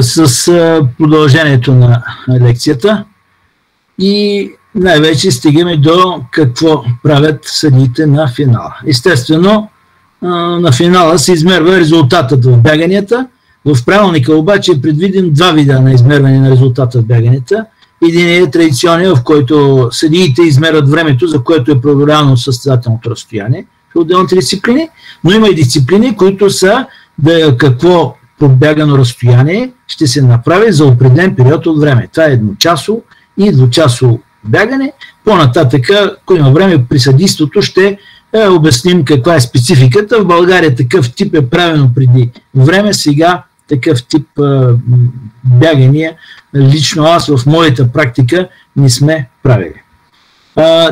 с продължението на лекцията и най-вече стигаме до какво правят съдиите на финала. Естествено, на финала се измерва резултатът в бяганията. В правилника обаче е предвиден два вида на измерване на резултата в бяганията. Един е традиционен, в който съдиите измерват времето, за което е преодоляно състезателното разстояние в отделните дисциплини, но има и дисциплини, които са какво пробягано разстояние ще се направи за определен период от време. Това е едночасово и двучасово бягане. По-нататък, ако има време при съдийството, ще обясним каква е спецификата. В България такъв тип е правено преди време, сега такъв тип бягания лично аз в моята практика не сме правили.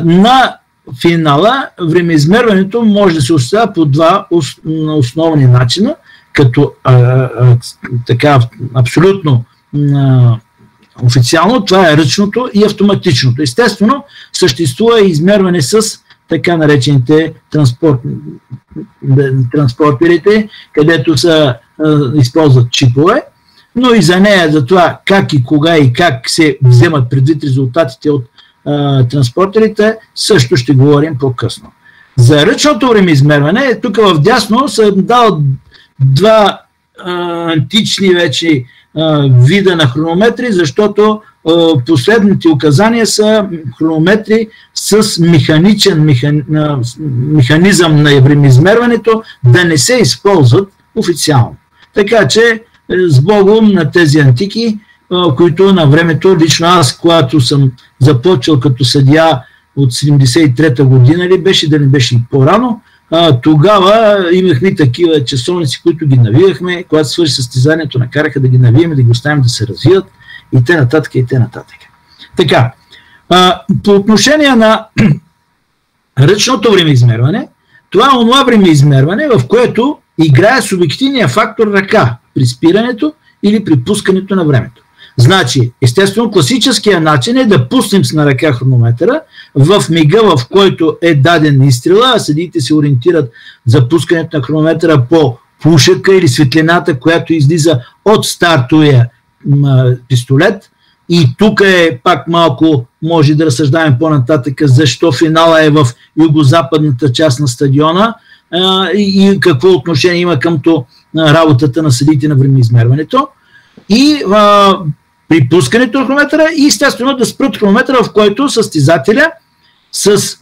На финала времеизмерването може да се осъществява по два основни начина, като така абсолютно официално, това е ръчното и автоматичното. Естествено, съществува и измерване с така наречените транспортерите, където използват чипове, но и за нея, за това как и кога и как се вземат предвид резултатите от транспортерите, също ще говорим по-късно. За ръчното времеизмерване, тук в дясно съм дал два антични вече вида на хронометри, защото последните указания са хронометри с механизъм на времеизмерването да не се използват официално. Така че с Богом на тези антики, които на времето, лично аз, когато съм започвал като съдия от 73-та година, ли беше, да не беше и по-рано, тогава имахме такива часовници, които ги навивахме, когато свърши състезанието, накараха да ги навием, да ги оставим да се развият и т.н. и т.н. Така, по отношение на ръчното времеизмерване, това е онова времеизмерване, в което играе субективния фактор ръка при спирането или при пускането на времето. Значи, естествено, класическия начин е да пуснем с на ръка хронометъра в мига, в който е даден изстрела, а съдиите се ориентират за пускането на хронометъра по пушека или светлината, която излиза от стартовия пистолет. И тук е пак малко, може да разсъждаваме по-нататък, защо финала е в югозападната част на стадиона и какво отношение има към работата на съдиите на времеизмерването. И при пускането на хронометъра и естествено да спрат хронометъра, в който състезателя с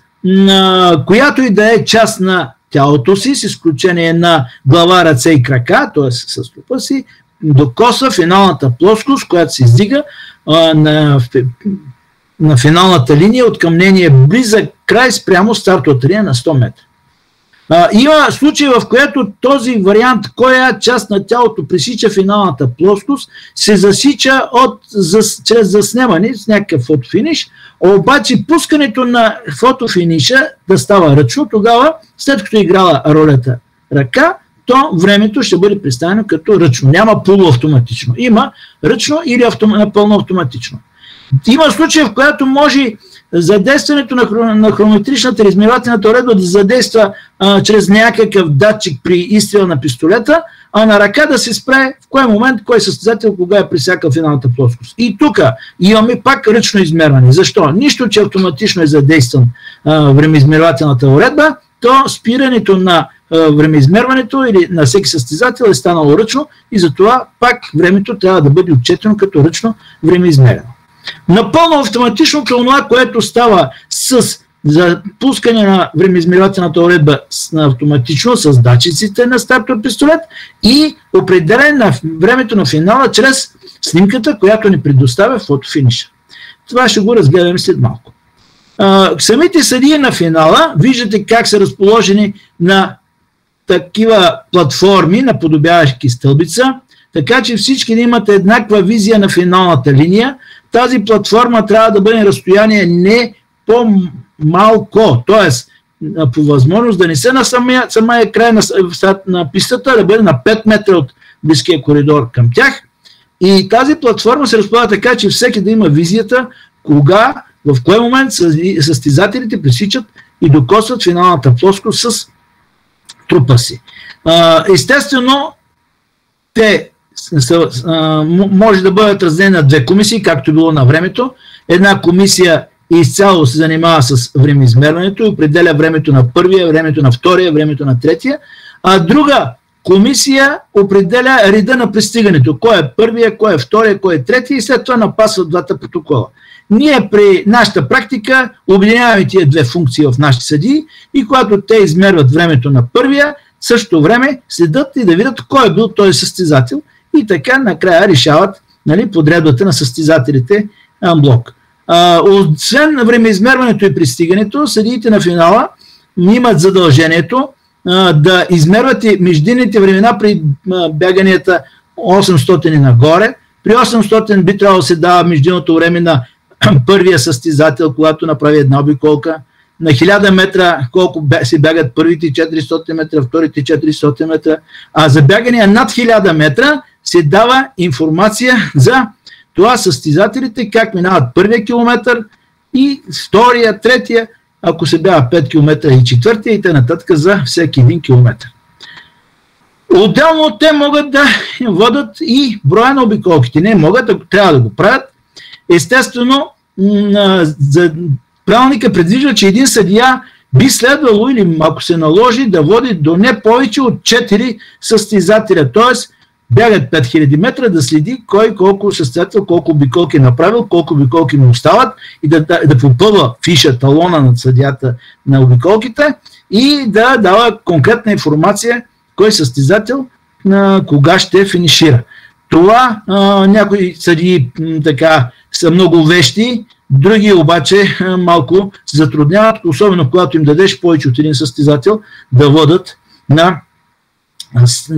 която и да е част на тялото си, с изключение на глава, ръце и крака, т.е. с трупа си, докосва финалната плоскост, която се издига на финалната линия от към нейния близък край спрямо стартовата линия на 100 метра. Има случаи, в което този вариант, коя част на тялото пресича финалната плоскост, се засича чрез заснемане с някакъв фотофиниш, обаче пускането на фотофиниша да става ръчно, тогава, след като е играла ролята ръка, то времето ще бъде представено като ръчно. Няма полуавтоматично. Има ръчно или напълно автоматично. Има случаи, в която може задействането на хронометричната измервателната уредба да задейства чрез някакъв датчик при изстрел на пистолета, а на ръка да се спре в кой момент, кой състезател, кога е пресякал финалната плоскост. И тук имаме пак ръчно измерване. Защо? Нищо, че автоматично е задействан времеизмервателната уредба, то спирането на времеизмерването или на всеки състезател е станало ръчно и затова пак времето трябва да бъде отчетено като ръчно времеизмерено. Напълно автоматичното е това, което става с запускане на времеизмервателната уредба автоматично с датчиците на стартов пистолет и определен на времето на финала чрез снимката, която ни предоставя фотофиниша. Това ще го разгледаме след малко. Самите съдии на финала, виждате как са разположени на такива платформи, наподобяващи стълбица, така че всички да имат еднаква визия на финалната линия. Тази платформа трябва да бъде на разстояние не по-малко, т.е. по възможност да не се на самия край на пистата, да бъде на 5 метра от близкия коридор към тях. И тази платформа се разполага така, че всеки да има визията кога, в кой момент състезателите пресичат и докосват финалната плоскост с трупа си. Естествено, те може да бъдат разделени на две комисии, както било на времето. Една комисия изцяло се занимава с времеизмерването и определя времето на първия, времето на втория, времето на третия, а друга комисия определя реда на пристигането. Кой е първия, кой е втория, кой е третия и след това напасват двата протокола. Ние при нашата практика обединяваме тия две функции в нашите съдии и когато те измерват времето на първия, в същото време следят и да видят кой е бил този състезател и така накрая решават, нали, подредбата на състезателите блок. Освен на времеизмерването и пристигането, съдиите на финала имат задължението да измерват и междинните времена при бяганията 800 и нагоре. При 800 би трябвало да се дава междинното време на първия състезател, когато направи една обиколка. На 1000 метра колко се бягат първите 400 метра, вторите 400 метра, а за бягания над 1000 метра се дава информация за това състезателите как минават първия километър и втория, третия, ако се бяга 5 км и четвъртия и т.н. за всеки 1 км. Отделно те могат да водят и броя на обиколките. Не могат, ако трябва да го правят. Естествено, правилника предвижда, че един съдия би следвало или ако се наложи да води до не повече от 4 състезателя. Т.е. бягат 5000 метра, да следи кой колко състезател, колко обиколки е направил, колко обиколки му остават и да попълва фиша, талона на съдията на обиколките и да дава конкретна информация кой състезател кога ще финишира. Това някои съдии така са много вещи, други обаче малко се затрудняват, особено когато им дадеш повече от един състезател да водят на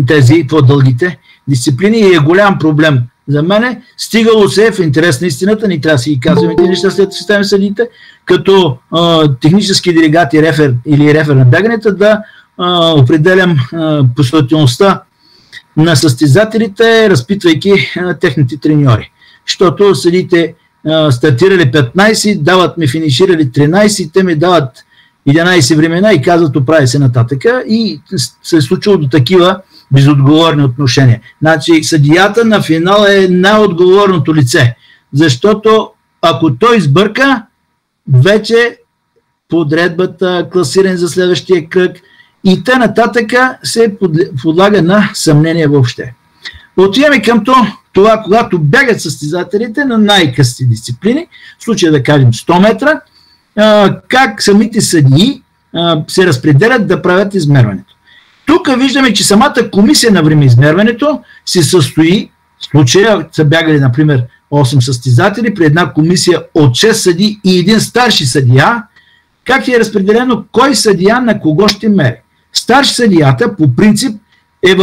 тези по-дългите дисциплини и е голям проблем за мене. Стигало се в интерес на истината, ни трябва да си ги казваме тези неща след системи съдиите, като технически делегат и рефер или рефер на бягането да определям последователността на състезателите, разпитвайки техните треньори. Защото съдите стартирали 15, дават ми финиширали 13, те ми дават 11 времена и казват оправи се нататъка и се е случило до такива безотговорни отношения. Значи съдията на финал е най-отговорното лице, защото ако той избърка, вече подредбата, класиране за следващия кръг и т.н. се подлага на съмнение въобще. Отиваме към това, когато бягат състезателите на най-късите дисциплини, в случая да кажем 100 метра, как самите съдии се разпределят да правят измерването. Тук виждаме, че самата комисия на времеизмерването се състои, в случая са бягали, например, 8 състезатели при една комисия от 6 съдии и един старши съдия, как е разпределено кой съдия на кого ще мери. Старши съдията по принцип е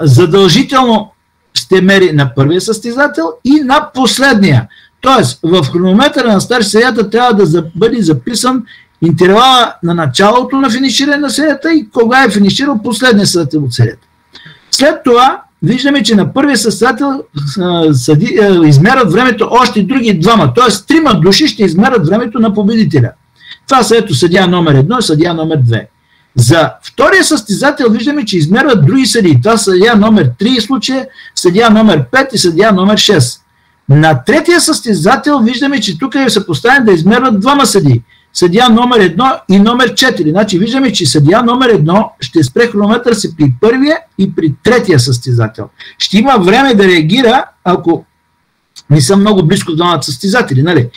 задължително ще мери на първия състезател и на последния. Тоест, в хронометъра на старши съдията трябва да бъде записан интервала на началото на финиширане на серията и кога е финиширал последния състезател от серията. След това виждаме, че на първия състезател измерят времето още други двама, т.е. 3 души ще измерят времето на победителя. Това са ето съдия номер 1 и съдия номер 2. За втория състезател виждаме, че измерват други съдии. Това са съдия номер 3 в случая, съдия номер 5 и съдия номер 6. На третия състезател виждаме, че тук е съпоставен да измерват двама съдии. Съдия номер 1 и номер 4. Значи виждаме, че съдия номер 1 ще спре хронометър си при първия и при третия състезател. Ще има време да реагира, ако не са много близко до двамата състезатели. Нали?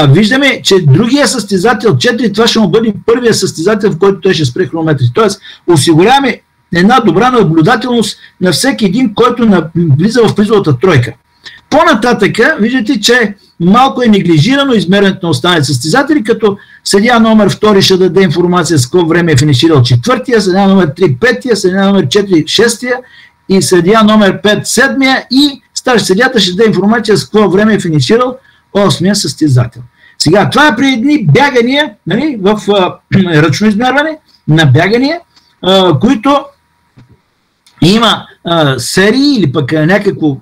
Виждаме, че другия състезател 4, това ще му бъде първия състезател, в който той ще спре хронометри. Тоест, осигуряваме една добра наблюдателност на всеки един, който влиза в призовата тройка. По-нататъка, виждате, че малко е неглижирано измерването на останалите състезатели, като съдия номер 2 ще даде информация с какво време е финиширал четвъртия, съдия номер 3 петия, съдия номер 4 шестия и съдия номер 5 седмия и старши съдията ще даде информация с какво време е финиширал 8-я състезател. Сега, това е при едни бягания, нали, в ръчно измерване на бягания, които има серии или пък някакво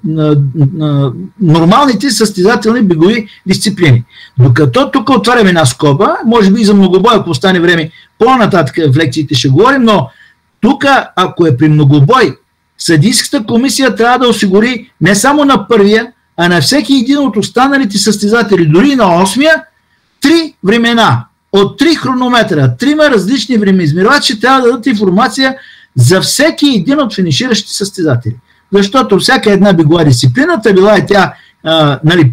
нормалните състезателни бегови дисциплини. Докато тук отваряме една скоба, може би и за многобой, ако остане време, по-нататък в лекциите ще говорим, но тук, ако е при многобой съдийската комисия трябва да осигури не само на първия, а на всеки един от останалите състезатели, дори на 8-я, 3 времена. От 3 хронометра, 3 различни времеизмервачи трябва да дадат информация за всеки един от финиширащите състезатели. Защото всяка една би била дисциплината, била и тя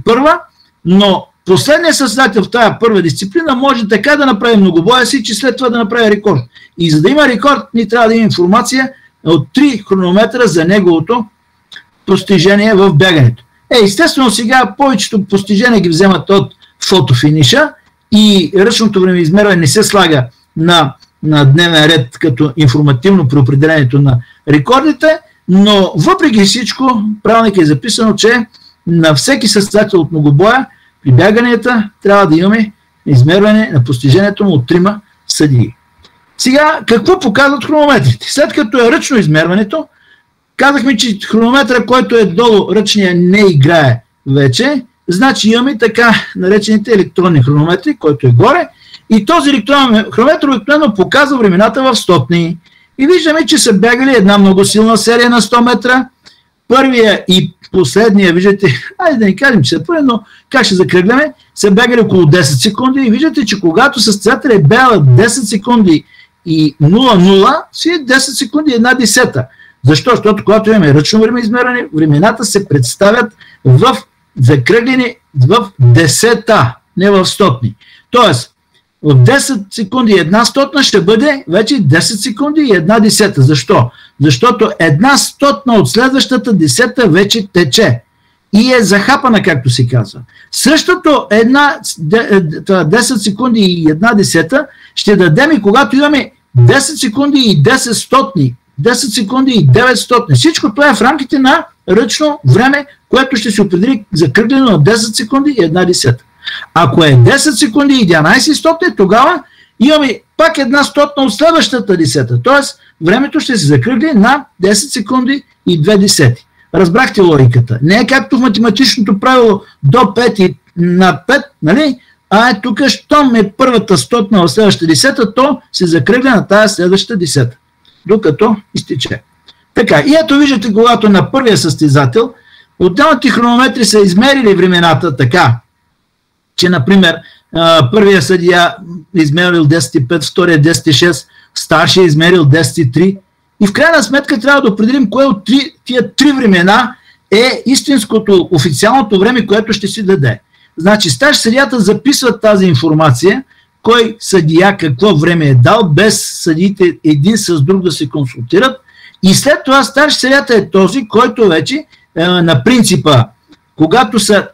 първа, но последният състезател в тази първа дисциплина може така да направи многобоя си, че след това да направи рекорд. И за да има рекорд, ни трябва да има информация от 3 хронометра за неговото постижение в бягането. Естествено сега повечето постижения ги вземат от фотофиниша и ръчното времеизмерване не се слага на дневен ред като информативно при определението на рекордите, но въпреки всичко правилник е записано, че на всеки състезател от многобоя при бяганията трябва да имаме измерване на постижението му от 3 съдии. Сега, какво показват хронометрите? След като е ръчно измерването, казахме, че хронометъра, който е долу ръчния, не играе вече, значи имаме така наречените електронни хронометри, който е горе, и този електронен хронометър обикновено показва времената в стотни. И виждаме, че са бягали една много силна серия на 100 метра. Първия и последния, виждате, айде да не кажем, че са първи, но как ще закръгляме, са бягали около 10 секунди и виждате, че когато състезател е бягал 10 секунди и 0,0, си е 10 секунди и 1/10. Защо? Защото когато имаме ръчно времеизмерване, времената се представят в закръглени в десета, не в стотни. Тоест, от 10 секунди и 1/100 ще бъде вече 10 секунди и 1/10. Защо? Защото 1/100 от следващата 10 вече тече и е захапана, както се казва. Същото 10 секунди и 1/10 ще дадем и когато имаме 10 секунди и 10 стотни, 10 секунди и 9 стотни. Всичко това е в рамките на ръчно време, което ще се определи закръглено на 10 секунди и 1/10. Ако е 10 секунди и 11 стотни, тогава имаме пак 1/100 от следващата 10. Тоест, времето ще се закръгли на 10 секунди и 2/10. Разбрахте логиката. Не е както в математичното правило до 5 и над 5, нали? А е тук, щом е първата стотна в следващата 10, то се закръгля на тази следващата 10, докато изтече. Така, и ето виждате, когато на първия състезател отделните хронометри са измерили времената така, че, например, първия съдия е измерил 10,5, втория 10,6, старшия е измерил 10,3 и в крайна сметка трябва да определим кое от тия 3 времена е истинското, официалното време, което ще си даде. Значи, старши съдията записват тази информация, кой съдия какво време е дал, без съдиите един с друг да се консултират, и след това старши съдията е този, който вече на принципа, когато са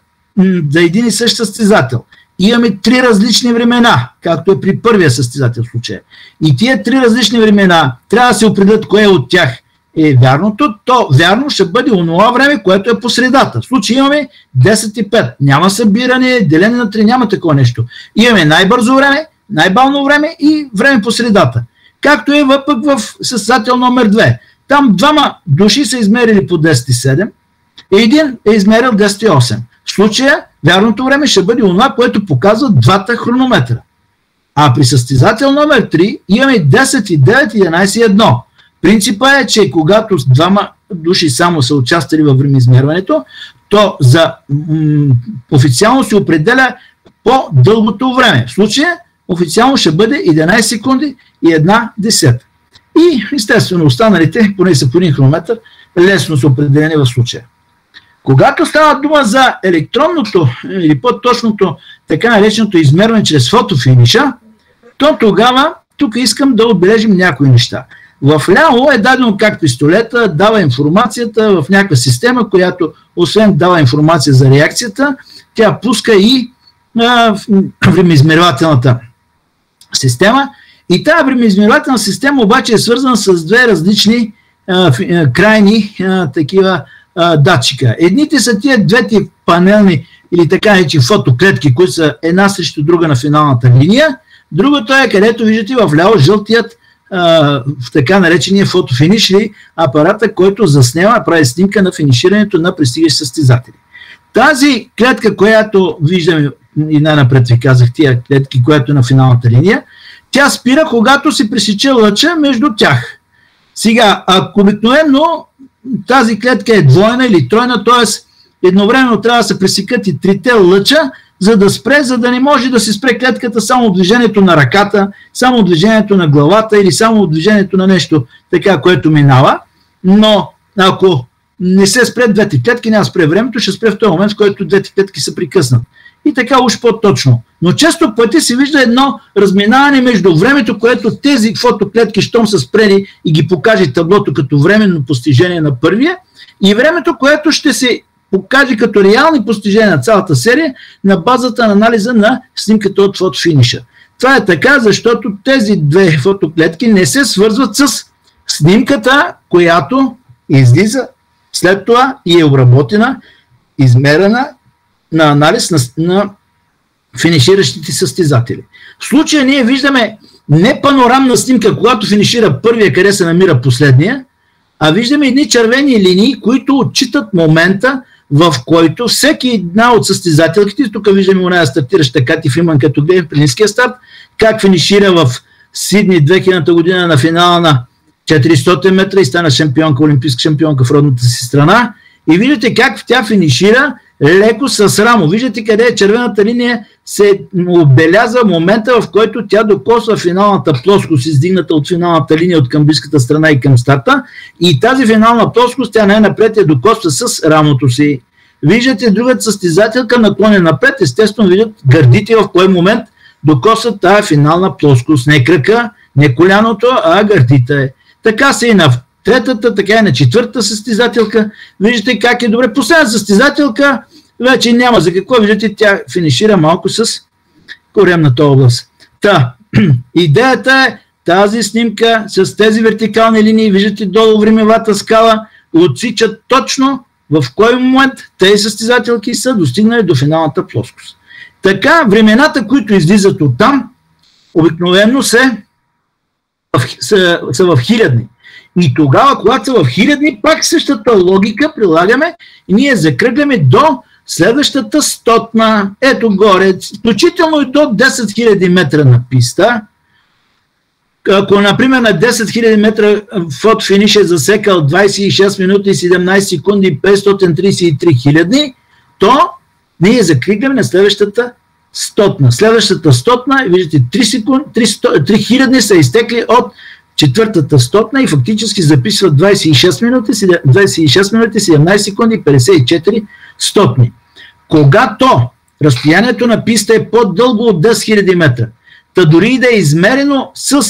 за един и същ състезател, имаме 3 различни времена, както е при първия състезател в случая. И тия 3 различни времена трябва да се определят кое от тях е вярното, то вярно ще бъде онова време, което е по средата. В случай имаме 10,5. Няма събиране, делене на 3, няма такова нещо. Имаме най-бързо време, най-бавно време и време по средата. Както е пък в състезател номер 2. Там 2 души са измерили по 10,7 и един е измерил 10,8. В случая вярното време ще бъде онова, което показва двата хронометра. А при състезател номер 3 имаме 10,9 и 11,1. Принципът е, че когато 2 души само са участвали във времеизмерването, то за официално се определя по-дългото време. В случая официално ще бъде 11 секунди и 1/10. И естествено останалите, поне са по един хронометър, лесно са определени в случая. Когато става дума за електронното или по-точното така нареченото измерване чрез фотофиниша, то тогава тук искам да отбележим някои неща. В ляво е дадено как пистолета дава информацията в някаква система, която освен дава информация за реакцията, тя пуска и времеизмервателната система. И тази времеизмервателна система обаче е свързана с 2 различни крайни такива датчика. Едните са тия двете панелни или така наречени фотоклетки, които са една срещу друга на финалната линия. Другото е, където виждате в ляво жълтият в така наречения фотофиниш или апарата, който заснема, прави снимка на финиширането на пристигащи състезатели. Тази клетка, която виждаме и най-напред ви казах, тия клетки, която е на финалната линия, тя спира, когато се пресече лъча между тях. Сега, ако обикновено тази клетка е двойна или тройна, т.е. едновременно трябва да се пресекат и трите лъча, за да спре, за да не може да се спре клетката само от движението на ръката, само от движението на главата или само от движението на нещо така, което минава. Но ако не се спре двете клетки, няма спре времето, ще спре в този момент, в който двете клетки са прекъснат. И така уж по-точно. Но често пъти се вижда едно разминаване между времето, което тези фотоклетки, щом са спрели и ги покаже таблото като временно постижение на първия, и времето, което ще се покаже като реални постижения на цялата серия на базата на анализа на снимката от фотофиниша. Това е така, защото тези две фотоклетки не се свързват с снимката, която излиза след това и е обработена, измерена на анализ на финиширащите състезатели. В случая ние виждаме не панорамна снимка, когато финишира първия, къде се намира последния, а виждаме едни червени линии, които отчитат момента, в който всеки една от състезателките, тук виждаме оная стартираща Кати Фриман, като гледаме при ниския старт, как финишира в Сидни 2000 година на финала на 400 метра и стана шампионка, олимпийска шампионка в родната си страна. И виждате как тя финишира леко с рамо. Виждате къде е червената линия, се отбелязва момента, в който тя докосва финалната плоскост, издигната от финалната линия от към близката страна и към старта. И тази финална плоскост тя най-напред я докосва с рамото си. Виждате другата състезателка наклоня напред, естествено виждат гърдите в кой момент докосват тази финална плоскост. Не кръка, не коляното, а гърдите. Така се и на третата, така и на четвъртата състезателка. Виждате как е добре. Последната състезателка вече няма за какво. Виждате, тя финишира малко с коремната област. Та, идеята е тази снимка с тези вертикални линии, виждате долу времевата скала, отсичат точно в кой момент тези състезателки са достигнали до финалната плоскост. Така, времената, които излизат оттам, обикновено са в хилядни. И тогава, когато са в хилядни, пак същата логика прилагаме и ние закръгляме до следващата стотна, ето горе, включително и до 10 000 метра на писта. Ако, например, на 10 000 метра фотофиниш е засекал 26 минути и 17 секунди 533 хилядни, то ние закръгляме на следващата стотна. Следващата стотна, виждате, 3 хилядни са изтекли от четвъртата стотна и фактически записват 26 минути, 17 секунди, 54 стотни. Когато разстоянието на писта е по-дълго от 10 000 метра, та дори и да е измерено с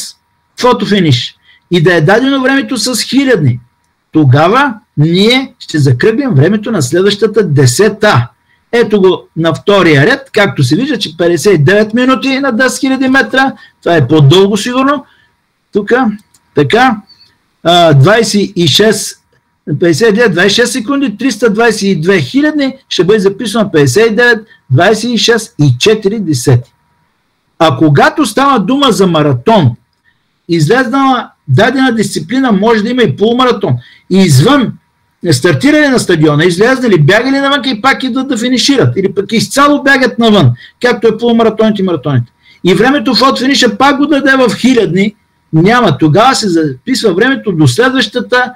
фотофиниш и да е дадено времето с хилядни, тогава ние ще закръглим времето на следващата десета. Ето го на втория ред, както се вижда, че 59 минути на 10 000 метра, това е по-дълго сигурно. Тук, така, 26 секунди, 322 хилядни, ще бъде записано 59, 26 и 4 десети. А когато става дума за маратон, излезнала дадена дисциплина, може да има и полумаратон. И извън стартирали на стадиона, излезнали, бягали навън и пак идват да финишират. Или пък изцяло бягат навън, както е полумаратоните и маратоните. И времето в фотофиниша пак го даде в хилядни, няма. Тогава се записва времето до следващата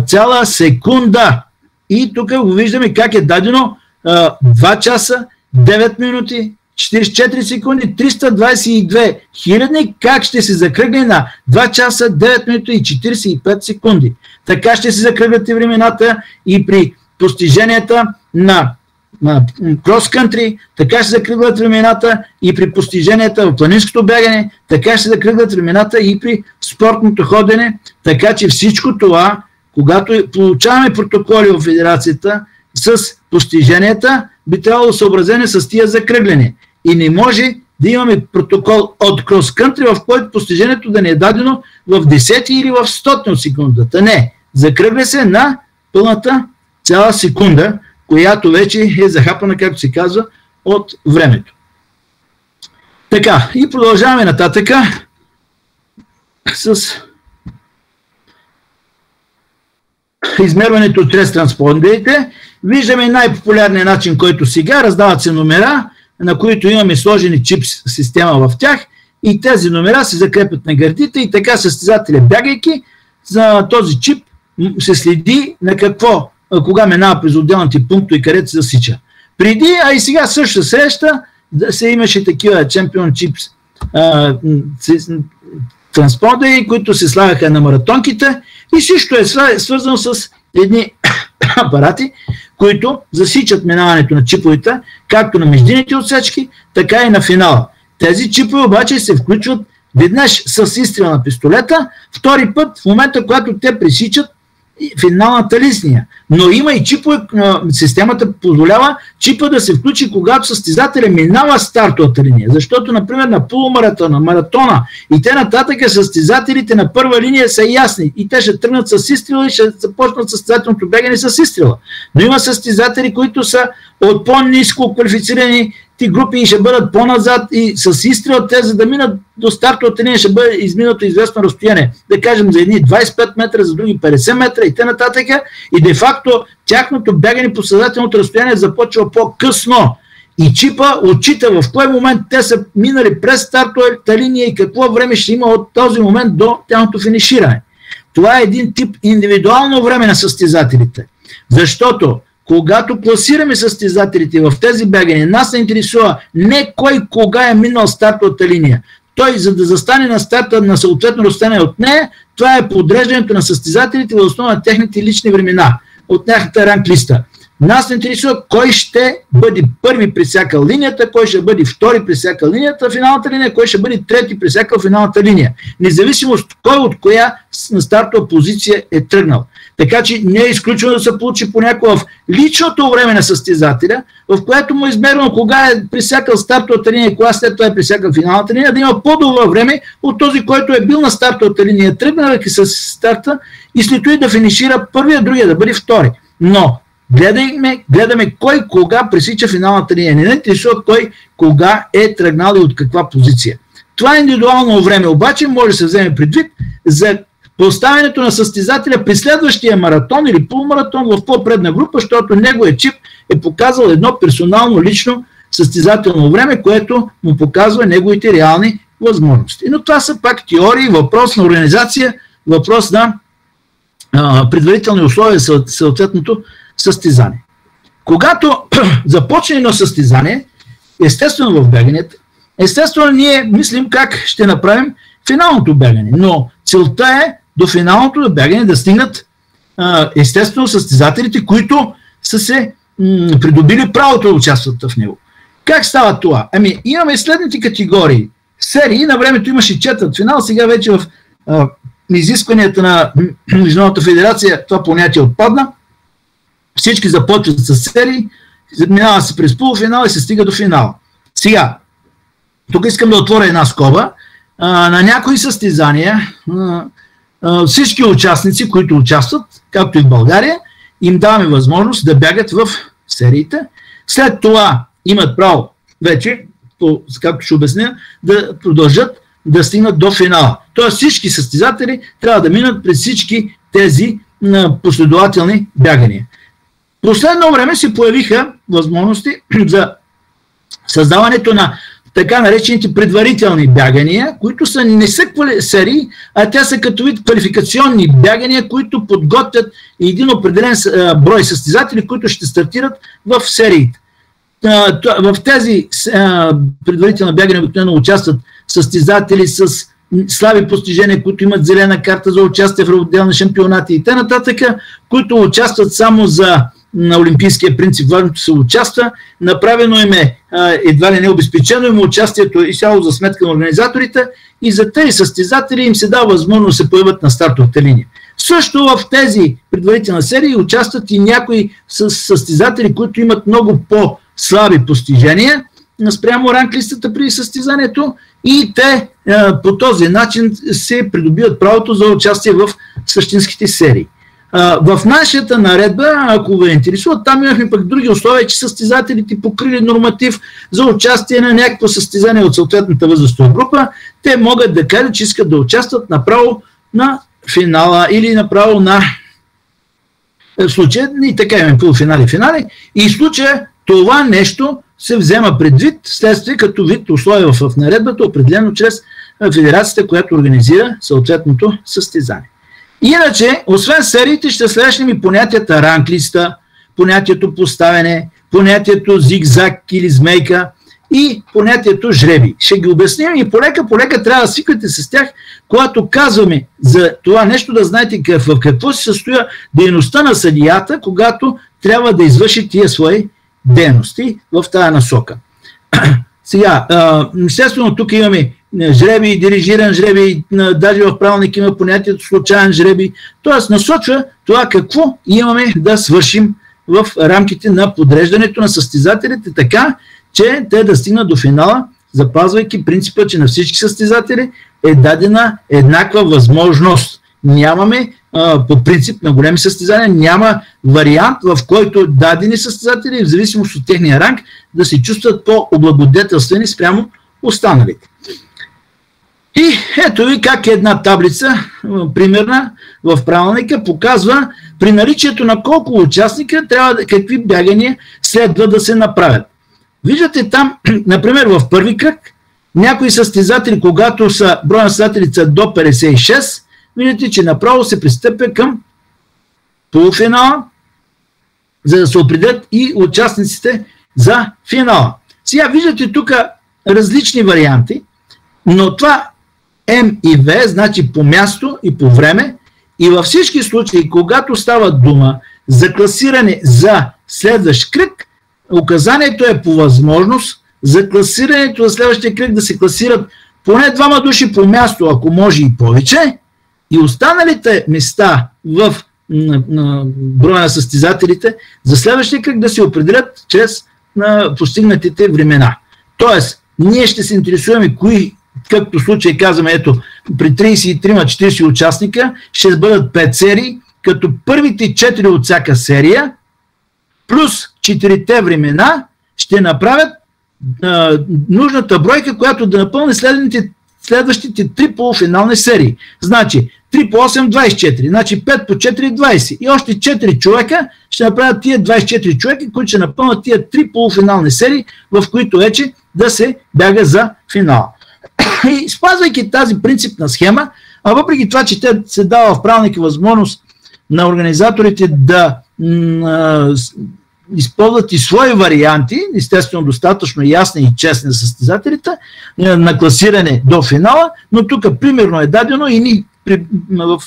цяла секунда. И тук го виждаме как е дадено 2 часа, 9 минути, 44 секунди, 322 хилядни, как ще се закръгне на 2 часа, 9 минути и 45 секунди. Така ще се закръглят и времената и при постиженията на крос-кънтри, така ще се закръглят времената и при постиженията в планинското бягане, така ще се закръглят времената и при спортното ходене, така че всичко това, когато получаваме протоколи в федерацията с постиженията, би трябвало да съобразени с тия закръгляне. И не може да имаме протокол от крос-кънтри, в който постижението да не е дадено в 10 или в 100 от секундата. Не, закръгля се на пълната цяла секунда, която вече е захапана, както се казва, от времето. Така, и продължаваме нататъка с измерването чрез транспондерите. Виждаме най-популярният начин, който сега раздават се номера, на които имаме сложени чип система в тях и тези номера се закрепят на гърдите и така състезателя, бягайки за този чип, се следи на какво, кога минава през отделните пунктове и където се засича. Преди, а и сега също среща, се имаше такива Championships транспондери, които се слагаха на маратонките и всичко е свързано с едни апарати, които засичат минаването на чиповете, както на междинните отсечки, така и на финала. Тези чипове обаче се включват веднъж с изстрел на пистолета, втори път в момента, когато те пресичат финалната линия. Но има и чипове, системата позволява чипа да се включи, когато състезателя минава стартовата линия. Защото, например, на полумаратона, маратона и те нататък състезателите на първа линия са ясни. И те ще тръгнат с изстрела и ще започнат състезателното бягане с изстрела. Но има състезатели, които са от по-ниско квалифицирани групи и ще бъдат по-назад и с изстрел те, за да минат до стартовата линия, ще бъде изминато известно разстояние. Да кажем за едни 25 метра, за други 50 метра и т.н. И де-факто тяхното бягане по състезателното разстояние започва по-късно. И чипа отчита в кой момент те са минали през стартовата линия и какво време ще има от този момент до тяхното финиширане. Това е един тип индивидуално време на състезателите. Защото когато класираме състезателите в тези бягания, нас се интересува не кой кога е минал стартовата линия. Той, за да застане на старта на съответно разстояние от нея, това е подреждането на състезателите в основа на техните лични времена, от тяхната ранглиста. Нас се интересува кой ще бъде първи пресякал линията, кой ще бъде втори пресякал линията, финалната линия, кой ще бъде трети пресякал финалната линия. Независимо кой от коя на стартова позиция е тръгнал. Така че не е изключено да се получи понякога в личното време на състезателя, в което му е измерено кога е пресякал стартовата линия и кога след това е пресякал финалната линия, да има по-добро време от този, който е бил на стартовата линия, тръгнавайки с старта и след това да финишира първия, другия да бъде втори. Но гледаме кой кога пресича финалната линия. Не интересува кой кога е тръгнал и от каква позиция. Това индивидуално време обаче може да се вземе предвид за поставянето на състезателя при следващия маратон или полумаратон в по-предна група, защото неговият чип е показал едно персонално лично състезателно време, което му показва неговите реални възможности. Но това са пак теории, въпрос на организация, въпрос на предварителни условия за съответното състезание. Когато започне едно състезание, естествено в бяганията, естествено ние мислим как ще направим финалното бягане, но целта е до финалното бягане да стигнат естествено състезателите, които са се придобили правото да участват в него. Как става това? Ами имаме следните категории. Серии, на времето имаше четвърт финал, сега вече в изискванията на Международната федерация това понятие отпадна. Всички започват с серии, минава се през полуфинал и се стига до финала. Сега, тук искам да отворя една скоба. На някои състезания всички участници, които участват, както и в България, им даваме възможност да бягат в сериите. След това имат право вече, както ще обясня, да продължат да стигнат до финала. Тоест всички състезатели трябва да минат през всички тези последователни бягания. В последно време се появиха възможности за създаването на така наречените предварителни бягания, които не са серии, а те са като вид квалификационни бягания, които подготвят един определен брой състезатели, които ще стартират в сериите. В тези предварителни бягания обикновено участват състезатели с слаби постижения, които имат зелена карта за участие в отделни шампионати и т.н., които участват само на олимпийския принцип, важното се участва, направено им е едва ли не обезпечено им участието и цяло за сметка на организаторите и за тези състезатели им се дава възможност да се появят на стартовата линия. Също в тези предварителни серии участват и някои състезатели, които имат много по-слаби постижения спрямо ранглистата при състезанието и те по този начин се придобиват правото за участие в същинските серии. В нашата наредба, ако ви интересува, там имахме пък други условия, че състезателите покрили норматив за участие на някакво състезание от съответната възрастова група, те могат да кажат, че искат да участват направо на финала или направо на случая, и така имаме полуфинали и финали, и в случая това нещо се взема предвид, следствие като вид условия в наредбата, определено чрез федерацията, която организира съответното състезание. Иначе, освен сериите, ще срещнем и понятията ранглиста, понятието поставяне, понятието зигзаг или змейка и понятието жреби. Ще ги обясним и полека трябва да свиквате с тях, когато казваме за това нещо, да знаете в какво се състоя дейността на съдията, когато трябва да извърши тия свои дейности в тази насока. Сега, естествено, тук имаме жреби, дирижиран жреби, даже в правилник има понятието случайен жреби, т.е. насочва това какво имаме да свършим в рамките на подреждането на състезателите, така че те да стигнат до финала, запазвайки принципа, че на всички състезатели е дадена еднаква възможност. Нямаме по принцип на големи състезания, няма вариант, в който дадени състезатели, в зависимост от техния ранг, да се чувстват по-облагодетелствени спрямо останалите. И ето ви как една таблица, примерна в правилника, показва при наличието на колко участника какви бягания следва да се направят. Виждате там, например, в първи кръг, някои състезатели, когато са броя на състезателите до 56, виждате, че направо се пристъпя към полуфинала, за да се определят и участниците за финала. Сега виждате тук различни варианти, но това М и В, значи по място и по време, и във всички случаи, когато става дума за класиране за следващ кръг, указанието е по възможност за класирането за следващия кръг да се класират поне двама души по място, ако може и повече, и останалите места в броя на състезателите за следващия кръг да се определят чрез постигнатите времена. Тоест, ние ще се интересуваме кои, както в случай казваме, ето, при 33-40 участника ще бъдат 5 серии, като първите 4 от всяка серия плюс 4-те времена ще направят нужната бройка, която да напълни следващите 3 полуфинални серии. Значи 3 по 8 24, значи 5 по 4 20 и още 4 човека ще направят тия 24 човека, които ще напълнят тия 3 полуфинални серии, в които вече да се бяга за финала. И спазвайки тази принципна схема, а въпреки това, че те се дава в правилника възможност на организаторите да използват и свои варианти, естествено достатъчно ясни и честни за състезателите, на класиране до финала, но тук примерно е дадено и ние в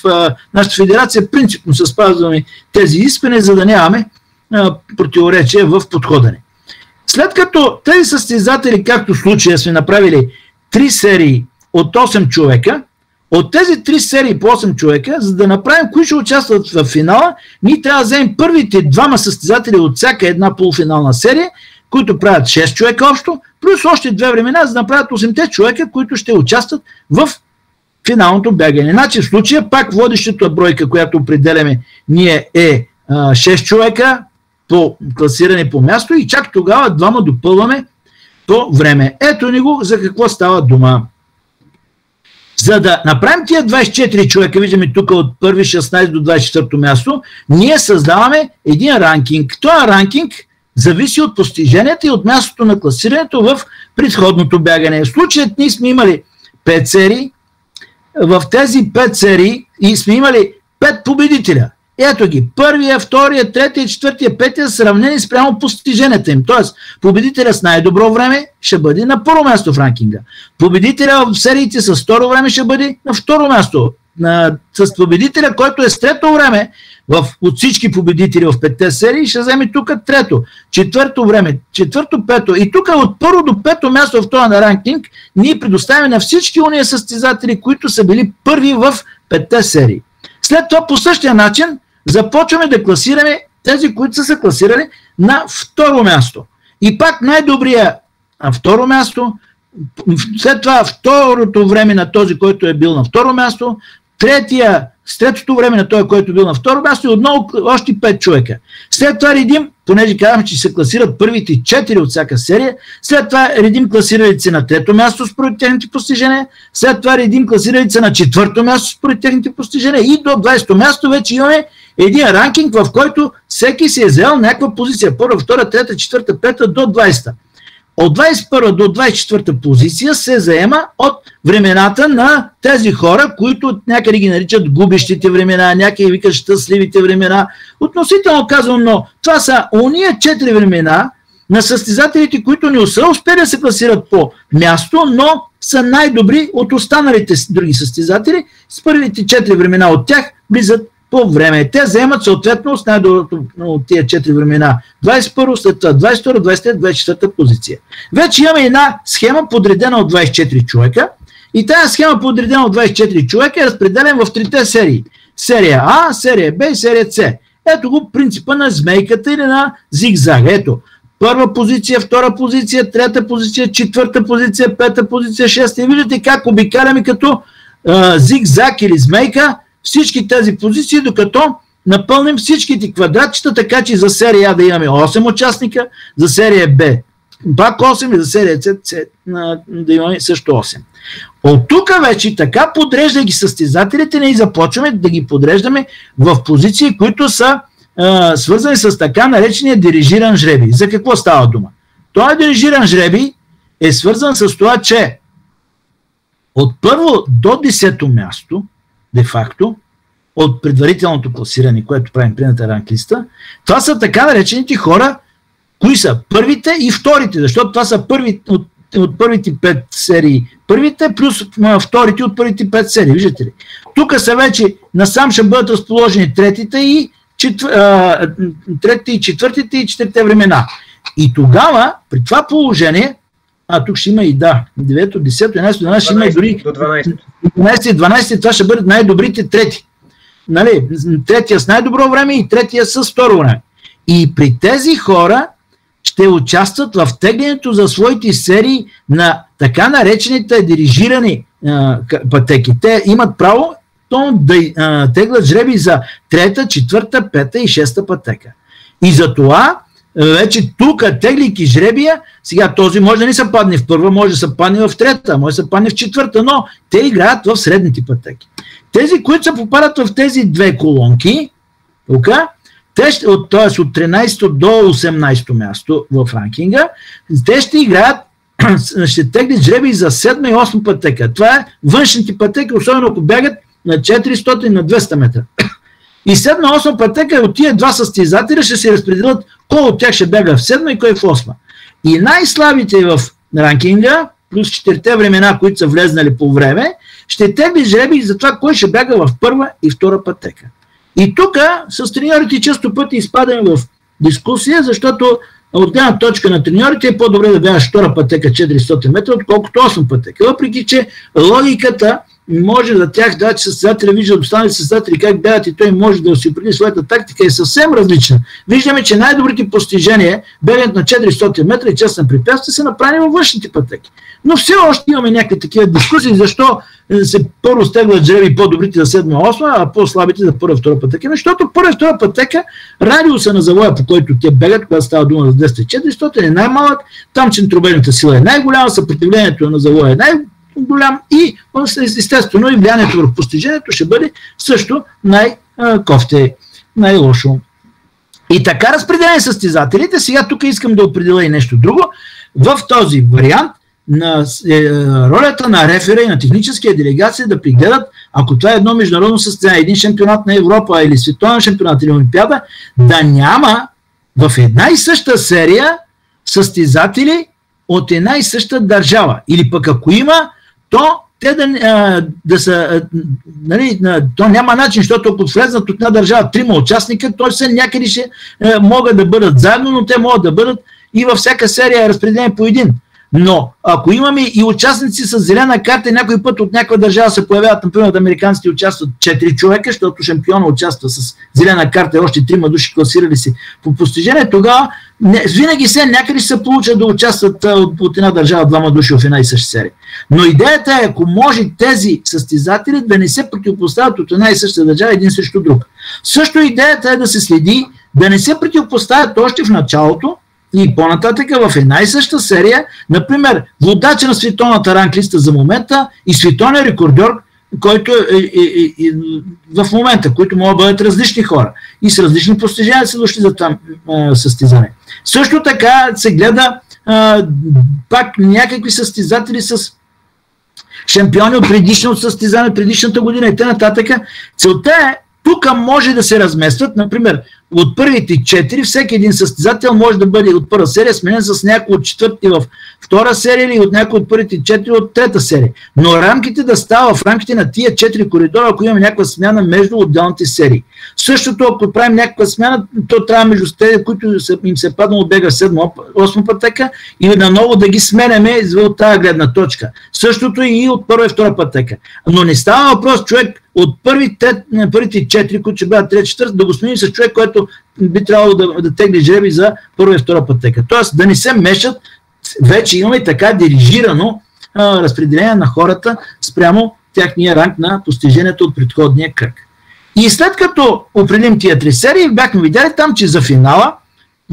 нашата федерация принципно се спазваме тези изисквания, за да нямаме противоречие в подходане. След като тези състезатели, както в случая сме направили 3 серии от 8 човека, от тези 3 серии по 8 човека, за да направим кои ще участват в финала, ние трябва да вземем първите двама състезатели от всяка една полуфинална серия, които правят 6 човека общо, плюс още 2 времена, за да направят 8 човека, които ще участват в финалното бягане. Значи в случая пак водещата бройка, която определяме ние е 6 човека по класиране по място и чак тогава двама допълваме по време. Ето ни го за какво става дума. За да направим тия 24 човека, виждаме тук от първи 16 до 24 място, ние създаваме един ранкинг. Този ранкинг зависи от постиженията и от мястото на класирането в предходното бягане. В случаят ние сме имали 5 серии, в тези 5 серии и сме имали 5 победителя. Ето ги, първия, втория, третия, четвъртия, петия сравнени спрямо постиженията им. Тоест, победителя с най-добро време ще бъде на първо място в ранкинга. Победителя в сериите с второ време ще бъде на второ място. С победителя, който е с трето време от всички победители в 5-те серии, ще вземе тук трето, четвърто време, четвърто, пето. И тук от първо до пето място в този на ранкинг ние предоставяме на всички уния състезатели, които са били първи в 5-те серии. След това по същия начин започваме да класираме тези, които са се класирали на второ място. И пак най-добрия на второ място, след това второто време на този, който е бил на второ място, с третото време на този, който е бил на второ място и отново още 5 човека. След това редим, понеже казваме, че се класират първите 4 от всяка серия, след това редим класиралите на трето място според техните постижения, след това редим класиралите на четвърто място според техните постижения и до 20-то място вече имаме един ранкинг, в който всеки си е взел някаква позиция. Първа, втора, трета, четвърта, пета до 20-та. от 21 до 24 позиция се заема от времената на тези хора, които някъде ги наричат губещите времена, някъде викат щастливите времена. Относително казвам, но това са ония 4 времена на състезателите, които не са успели да се класират по място, но са най-добри от останалите други състезатели. С първите 4 времена от тях влизат по време. Те заемат съответно с най-доброто от тия 4 времена 21, след това 22, 23, 24 позиция. Вече имаме една схема подредена от 24 човека и тази схема подредена от 24 човека е разпределена в трите серии. Серия А, серия Б и серия С. Ето го принципа на змейката или на зигзага. Ето, първа позиция, втора позиция, трета позиция, четвърта позиция, пета позиция, шеста. И виждате как обикаляме като зигзаг или змейка всички тези позиции, докато напълним всичките квадратчета, така че за серия А да имаме 8 участника, за серия Б пак 8 и за серия С да имаме също 8. От тук вече така подрежда ги състезателите, ние започваме да ги подреждаме в позиции, които са свързани с така наречения дирижиран жребий. За какво става дума? Този дирижиран жребий е свързан с това, че от първо до 10-то място, де-факто, от предварителното класиране, което правим предната ранглиста, това са така наречените хора, кои са първите и вторите, защото това са от първите 5 серии. Първите плюс вторите от първите 5 серии. Виждате ли? Тук са вече насам ще бъдат разположени третите и четвъртите и четирите времена. И тогава, при това положение, тук ще има и 9, 10, 11, 12, ще има и дори 12 и 12, това ще бъдат най-добрите трети. Нали? Третия с най-добро време и третия с второ време. И при тези хора ще участват в теглянето за своите серии на така наречените дирижирани пътеки. Те имат право да теглят жреби за трета, четвърта, пета и шеста пътека. И за това вече тук, теглики жребия, сега този може да не се падне в първа, може да се падне в трета, може да се падне в четвърта, но те играят в средните пътеки. Тези, които се попадат в тези две колонки, т.е. от 13 до 18 място в ранкинга, те ще играят, ще теглят жреби за 7 и 8 пътека. Това е външните пътеки, особено ако бягат на 400 и на 200 метра. И 7-8 пътека от тия два състезателя ще се разпределят кой от тях ще бяга в 7 и кой в 8. И най-слабите в ранкинга, плюс 4 времена, които са влезнали по време, ще тегли жреби за това кой ще бяга в първа и втора пътека. И тук с треньорите често пъти изпадаме в дискусия, защото от гледна точка на треньорите е по-добре да бягаш втора пътека 400 метра, отколкото 8 пътека. Въпреки че логиката може да тях да, че състезателя вижда останалите състезатели как бягат и той може да си определи своята тактика е съвсем различна. Виждаме, че най-добрите постижения, бягането на 400 метра и част на препятствия, са направени във външните пътеки. Но все още имаме някакви такива дискусии, защо се първо стеглят жреби по-добрите за 7-8, а по-слабите за първа и втора пътека. Защото първа и втора пътека, радиуса на завоя, по който те бегат, когато става дума за 200-400, е най-малък, там центробежната сила е най-голяма, съпротивлението на завоя е най-голям и естествено и влиянието върху постижението ще бъде също най-кофте, най-лошо. И така разпределени състезателите, сега тук искам да определя и нещо друго. В този вариант на ролята на рефера и на техническия делегация да пригледат, ако това е едно международно състезание, един шампионат на Европа или световен шампионат или олимпиада, да няма в една и съща серия състезатели от една и съща държава. Или пък ако има, то те да са, нали, то няма начин, защото ако влезнат от една държава 3 участника, то се някъде ще могат да бъдат заедно, но те могат да бъдат и във всяка серия разпределени по един. Но ако имаме и участници с зелена карта, някой път от някаква държава се появяват, например, от американците участват 4 човека, защото шампиона участва с зелена карта и още 3 души класирали си по постижение, тогава винаги се някъде ще се получат да участват от една държава 2 души в една и съща серия. Но идеята е, ако може тези състезатели да не се противопоставят от една и съща държава един срещу друг. Също идеята е да се следи, да не се противопоставят още в началото и по-нататък в една и съща серия, например, водача на световната ранглиста за момента и световния рекордьор, който в момента, които могат да бъдат различни хора и с различни постижения са дошли за това състезание. Също така се гледа пак някакви състезатели с шампиони от предишното състезание, от предишната година и т.н. Целта е, тук може да се разместват, например, от първите 4, всеки един състезател може да бъде от първа серия сменен с някой от четвърти в втора серия или от някой от първите 4 от трета серия. Но рамките да става в рамките на тия 4 коридора, ако имаме някаква смяна между отделните серии. Същото, ако правим някаква смяна, то трябва между тези, които им се паднало бега 7-8 пътека и наново да ги сменяме от тази гледна точка. Същото и от първа и втора пътека. Но не става въпрос човек от първите 4, които ще бъдат 3-4, да го сменим с човек, който би трябвало да тегли жреби за първа и втора пътека. Тоест да не се мешат, вече имаме така дирижирано разпределение на хората спрямо тяхния ранг на постижението от предходния кръг. И след като определим тия 3 серии, бяхме видяли там, че за финала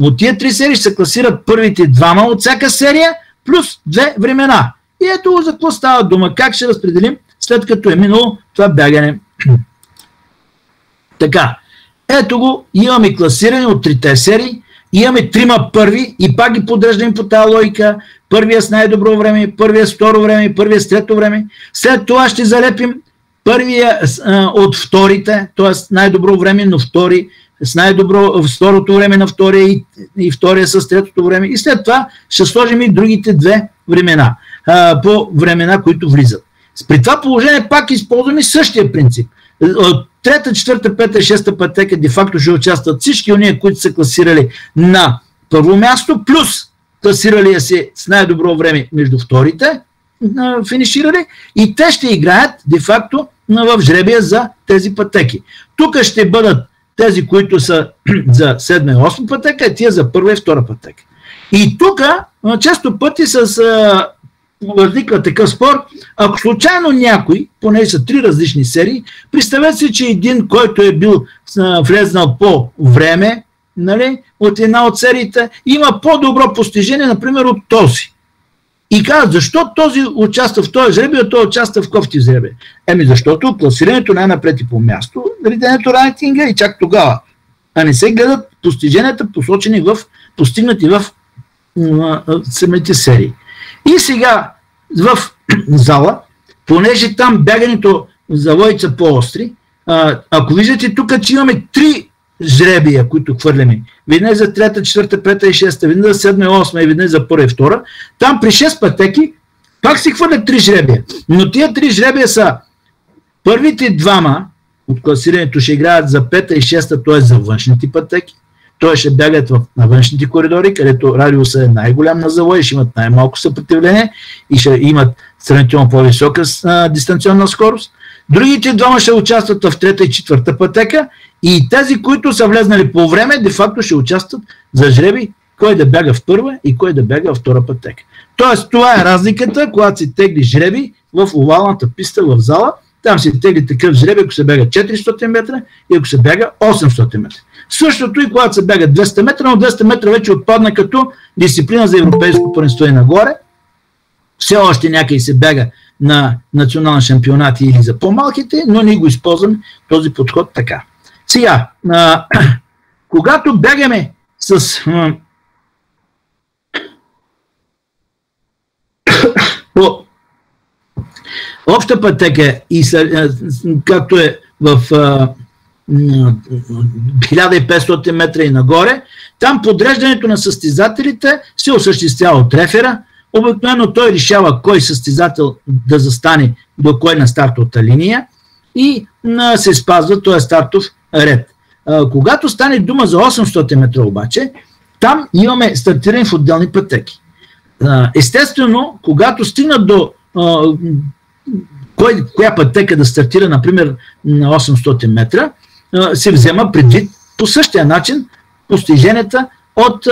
от тия 3 серии ще се класират първите 2 от всяка серия, плюс 2 времена. И ето за какво става дума, как ще разпределим след като е минало това бягане. Така, ето го, имаме класиране от 3 серии, имаме 3 първи и пак ги подреждаме по тази логика. Първия с най-добро време, първия с второ време, първия с трето време. След това ще залепим първия от вторите, т.е. най-добро време, но втори с най-добро второто време на втория и втория с третото време. И след това ще сложим и другите 2 времена, по времена, които влизат. При това положение пак използваме същия принцип. От 3, 4, 5, 6 пътека де-факто ще участват всички ония, които са класирали на първо място, плюс класирали се с най-добро време между вторите, финиширали, и те ще играят де-факто в жребия за тези пътеки. Тук ще бъдат тези, които са за 7 и 8 пътека, и тия за първа и втора пътека. И тук често пъти възниква такъв спор, ако случайно някой, понеже са 3 различни серии, представете си, че един, който е бил влезнал по време, нали, от една от сериите, има по-добро постижение, например, от този. И казват, защо този участва в този жребий, а той участва в кофти жребий? Защото класирането най-напред и по място, реденето рейтинга и чак тогава. А не се гледат постиженията, постигнати в самите серии. И сега в зала, понеже там бягането за лойца по-остри, ако виждате тук, че имаме 3 жребия, които хвърляме, веднъж за 3, 4, 5 и 6, веднъж за 7, 8 и веднъж за 1 и 2, там при 6 пътеки пак си хвърлят 3 жребия. Но тия 3 жребия са първите 2 от класирането ще играят за 5 и 6, т.е. за външните пътеки. Той ще бягат на външните коридори, където радиуса е най-голям на завой и ще имат най-малко съпротивление и ще имат сравнително по-висока дистанционна скорост. Другите 2 ще участват в 3 и 4 пътека и тези, които са влезнали по време, де-факто ще участват за жреби кой да бяга в първа и кой да бяга в втора пътека. Тоест това е разликата, когато се тегли жреби в овалната писта в зала. Там се тегли такъв жреби, ако се бяга 400 метра и ако се бяга 800 метра. Същото и когато се бяга 200 метра, но 200 метра вече отпадна като дисциплина за европейско първенство и нагоре. Все още някъде се бяга на национални шампионати или за по-малките, но ние го използваме този подход така. Сега, когато бягаме с по обща пътека и както е в 1500 метра и нагоре, там подреждането на състезателите се осъществява от рефера. Обикновено той решава кой състезател да застане до кой на стартовата линия и се спазва този стартов ред. Когато стане дума за 800 метра обаче, там имаме стартиране в отделни пътеки. Естествено, когато стигнат до коя пътека да стартира, например, на 800 метра, се взема предвид по същия начин постиженията от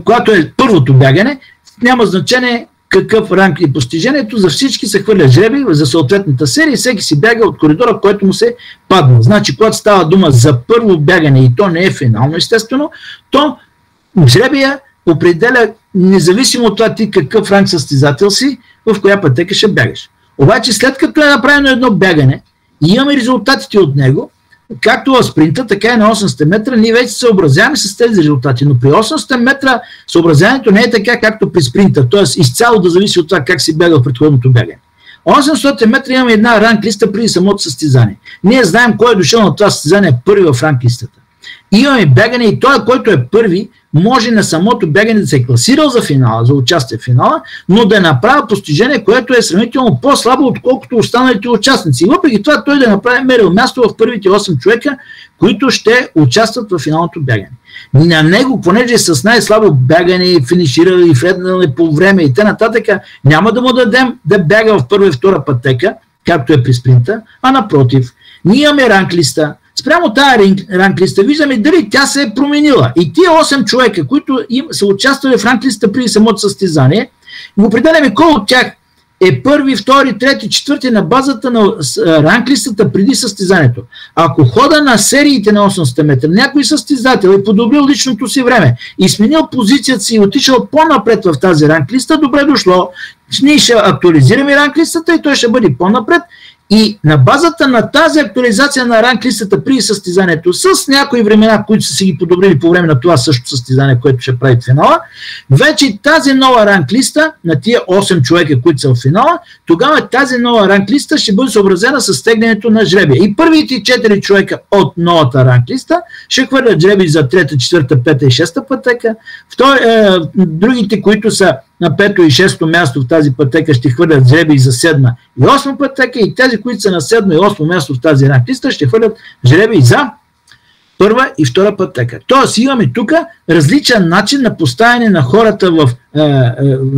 когато е първото бягане, няма значение какъв ранг и постижението, за всички се хвърля жреби за съответната серия и всеки си бяга от коридора, който му се падна. Значи, когато става дума за първо бягане и то не е финално, естествено, то жребия определя независимо от това ти какъв ранг състезател си, в коя пътека ще бягаш. Обаче след като е направено едно бягане и имаме резултатите от него, както в спринта, така и на 800 метра, ние вече съобразяваме с тези резултати, но при 800 метра съобразяването не е така, както при спринта, т.е. изцяло да зависи от това как си бягал в предходното бягане. 800 метра имаме една ранглиста преди самото състезание. Ние знаем кой е дошъл на това състезание първи в ранглистата. Имаме бягане и той, който е първи, може на самото бягане да се е класирал за финала, за участие в финала, но да направи постижение, което е сравнително по-слабо, отколкото останалите участници. И въпреки това той да направи мерил място в първите 8 човека, които ще участват в финалното бягане. На него, понеже е с най-слабо бягане, финиширали и вреднали по време и т.н., няма да му дадем да бяга в първа и втора пътека, както е при спринта, а напротив, ние имаме ранглиста. Спрямо тази ранглиста виждаме дали тя се е променила. И тия 8 човека, които са участвали в ранглиста преди самото състезание, определяме кой от тях е първи, втори, трети, четвърти на базата на ранглистата преди състезанието. Ако хода на сериите на 800 метра, някой състезател е подобрил личното си време и сменил позицията си и отишъл по-напред в тази ранглиста, добре дошло. Ние ще актуализираме ранглистата и той ще бъде по-напред. И на базата на тази актуализация на ранглистата при състезанието с някои времена, които са си ги подобрили по време на това също състезание, което ще прави в финала, вече тази нова ранглиста на тия 8 човека, които са в финала, тогава тази нова ранглиста ще бъде съобразена с тегненето на жребия. И първите 4 човека от новата ранглиста ще хвърлят жреби за 3, 4, 5 и 6 пътека. Другите, които са на 5 и 6 място в тази пътека, ще хвърлят жреби за 7 и 8 пътека, и тези, които са на 7 и 8 място в тази ранглиста, ще хвърлят жреби за първа и втора пътека. Тоест имаме тук различен начин на поставяне на хората в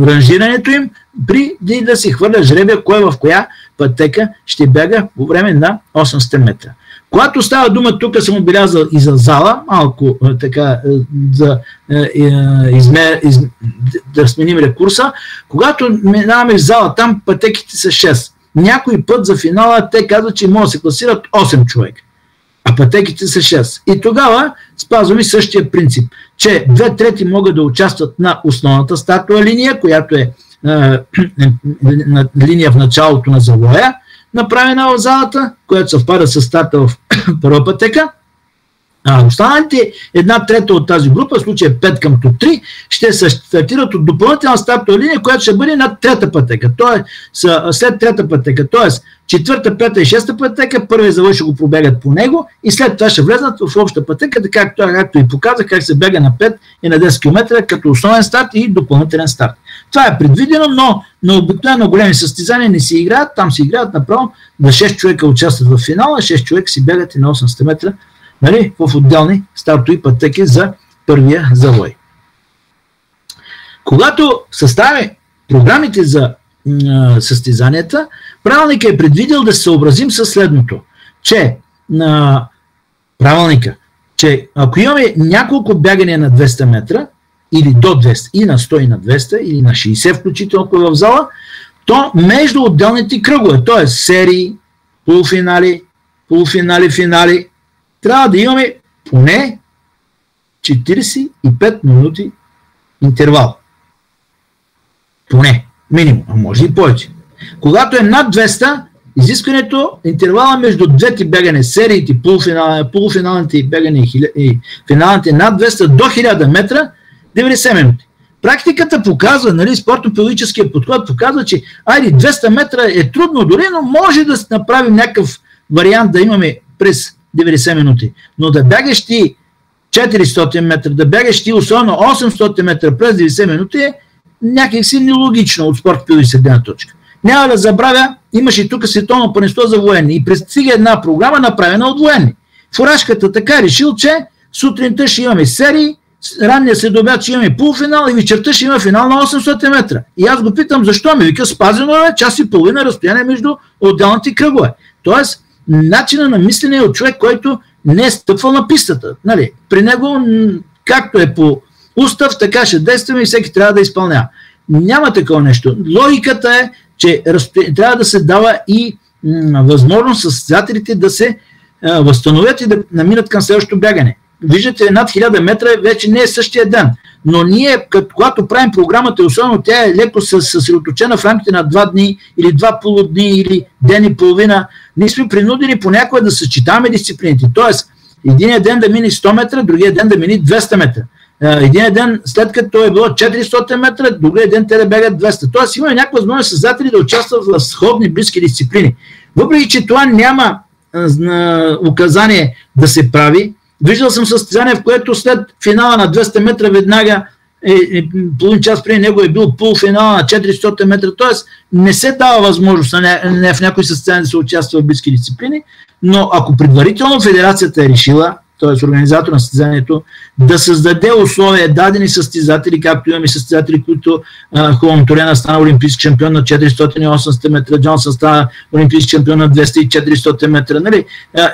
ранжирането им, преди да си хвърля жребия кой в коя пътека ще бяга по време на 800 метра. Когато става дума, тук съм отбелязал и за зала, малко така да сменим рекурса, когато минаваме в зала, там пътеките са 6. Някой път за финала те казват, че може да се класират 8 човека, а пътеките са 6. И тогава спазваме същия принцип, че 2/3 могат да участват на основната стартова линия, която е линия в началото на завоя, направена в залата, която съвпада с старта в първа пътека. Останалите 1/3 от тази група, в случая 5:3, ще се стартират от допълнителна стартова линия, която ще бъде на трета пътека. След трета пътека, т.е. 4, 5 и 6 пътека, първият завой ще го пробегат по него и след това ще влезнат в обща пътека, така както и показах как се бяга на 5 и на 10 км като основен старт и допълнителен старт. Това е предвидено, но на обикновено големи състезания не си играят, там си играят направо на 6 човека участват в финала, 6 човека си бягат и на 800 метра, нали, в отделни стартови пътеки за първия завой. Когато съставяме програмите за състезанията, правилника е предвидил да се съобразим със следното, че правилника, че ако имаме няколко бягания на 200 метра, или до 200, и на 100, и на 200, или на 60 включително в зала, то между отделните кръгове, т.е. серии, полуфинали, финали, трябва да имаме поне 45 минути интервал. Поне, минимум, а може и повече. Когато е над 200, изискването, интервала между двете бягане, сериите, полуфиналните бягане и финалните над 200 до 1000 метра, 90 минути. Практиката показва, нали, спортно-педагогическия подход показва, че 200 метра е трудно дори, но може да направим някакъв вариант да имаме през 90 минути. Но да бягаш ти 400 метра, да бягаш ти особено 800 метра през 90 минути е някакси нелогично от спортно-педагогическа гледна точка. Няма да забравя, имаше тук световно първенство за военни и пристига една програма, направена от военни. Фуражката така решил, че сутринта ще имаме серии, ранния следобед ще имаме полуфинал и вечерта ще има финал на 800 метра. И аз го питам защо, ми вика, спазено е час и половина разстояние между отделните кръгове. Тоест, начина на мислене е от човек, който не е стъпвал на пистата. Нали? При него, както е по устав, така ще действаме и всеки трябва да изпълнява. Няма такова нещо. Логиката е, че трябва да се дава и възможност състезателите да се възстановят и да наминат към следващото бягане. Виждате, над 1000 метра вече не е същия ден. но ние, когато правим програмата, особено тя е леко съсредоточена в рамките на 2 дни или 2 полудни или ден и половина, ние сме принудени понякога да съчетаваме дисциплините. Тоест, единия ден да мини 100 метра, другия ден да мини 200 метра. Единия ден, след като е било 400 метра, другия ден те да бегат 200. Тоест, имаме някаква възможност създатели да участват в сходни близки дисциплини. Въпреки че това няма указание да се прави, виждал съм състезание, в което след финала на 200 метра веднага половин час преди него е бил полуфинала на 400 метра, т.е. не се дава възможност в някои състезания да се участва в близки дисциплини, но ако предварително федерацията е решила, т.е. организатор на състезанието, да създаде условия дадени състезатели, както имаме състезатели, които Хуан Торена стана олимпийски шампион на 480 метра, Джонсън стана олимпийски шампион на 200 и 400 метра, нали?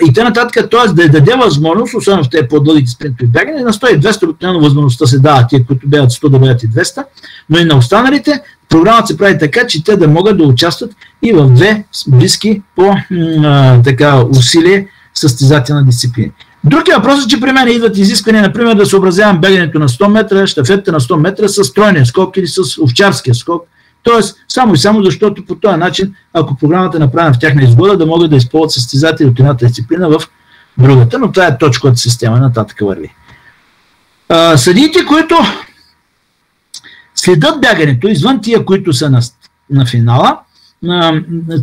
И т.н. т.е. да даде възможност, особено в тези по-дългите спринтови бягане, на 100 и 200 обикновено възможността се дава тия, които бягат 100 да бягат и 200, но и на останалите програмата се прави така, че те да могат да участват и в две близки по усилие състезателна дисциплина. Другият въпрос е, че при мен идват изисквания, например, да съобразявам бягането на 100 метра, щафетата на 100 метра с тройния скок или с овчарския скок. Тоест, само и само защото по този начин, ако програмата е направена в тяхна изгода, да могат да използват състезатели от едната дисциплина в другата, но това е точковата система, нататък върви. Съдиите, които следят бягането, извън тия, които са на финала,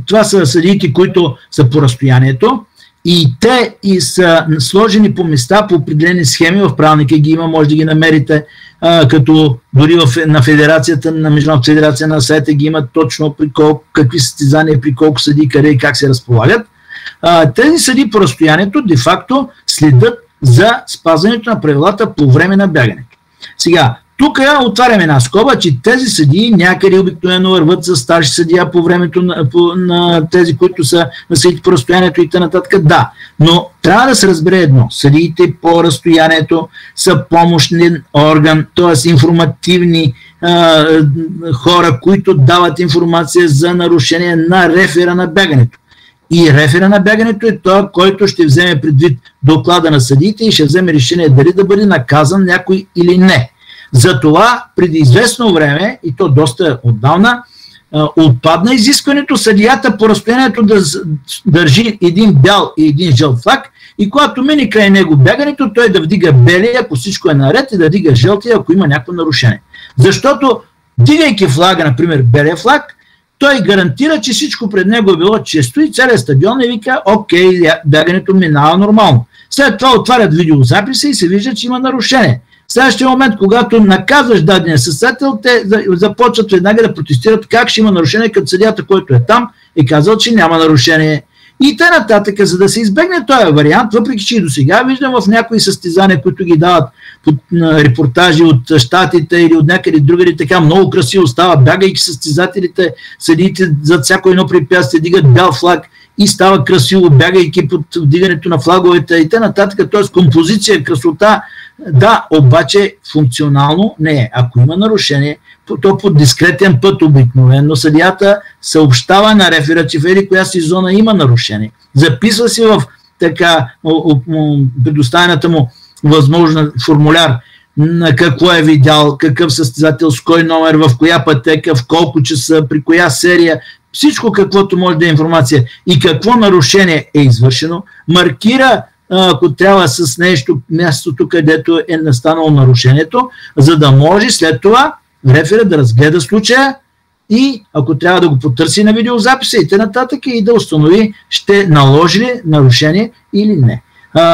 това са съдиите, които са по разстоянието, и те са сложени по места, по определени схеми, в правилника ги има, може да ги намерите, като дори на федерацията, на Международната федерация на сайта ги има точно при какви състезания, при колко съди, къде и как се разполагат. Тези съди по разстоянието де-факто следят за спазването на правилата по време на бягането. Сега, тук отваряме една скоба, че тези съдии някъде обикновено върват с старши съдия по времето на тези, които са на съдиите по разстоянието и т.н. Да, но трябва да се разбере едно. Съдиите по разстоянието са помощен орган, т.е. информативни хора, които дават информация за нарушение на рефера на бягането. И рефера на бягането е той, който ще вземе предвид доклада на съдиите и ще вземе решение дали да бъде наказан някой или не. Затова преди известно време, и то доста отдавна, отпадна изискването съдията по разстоянието да държи един бял и един жълт флаг и когато мине край него бягането, той да вдига белия, ако всичко е наред, и да вдига жълтия, ако има някакво нарушение. Защото, дигайки флага, например белия флаг, той гарантира, че всичко пред него е било често и целият стадион и вика, окей, бягането минава нормално. След това отварят видеозаписа и се вижда, че има нарушение. В следващия момент, когато наказваш дадения състезател, те започват веднага да протестират как ще има нарушение, като съдията, който е там, е казал, че няма нарушение. И т.н. За да се избегне този вариант, въпреки че и до сега виждам в някои състезания, които ги дават под репортажи от щатите или от някъде другаде, така много красиво става, бягайки състезателите, съдиите зад всяко едно препятствие дигат бял флаг и става красиво, бягайки под вдигането на флаговете и т.н. Т.е. композиция, красота, да, обаче функционално не е. Ако има нарушение, то по дискретен път обикновено съдията съобщава на рефера, че в еди коя си зона има нарушение. Записва си в така предоставената му възможна формуляр на какво е видял, какъв състезател, с кой номер, в коя пътека, в колко часа, при коя серия, всичко каквото може да е информация и какво нарушение е извършено, маркира, ако трябва с нещо, мястото, където е настанало нарушението, за да може след това реферът да разгледа случая и ако трябва да го потърси на видеозаписа и т.н. и да установи ще наложи ли нарушение или не.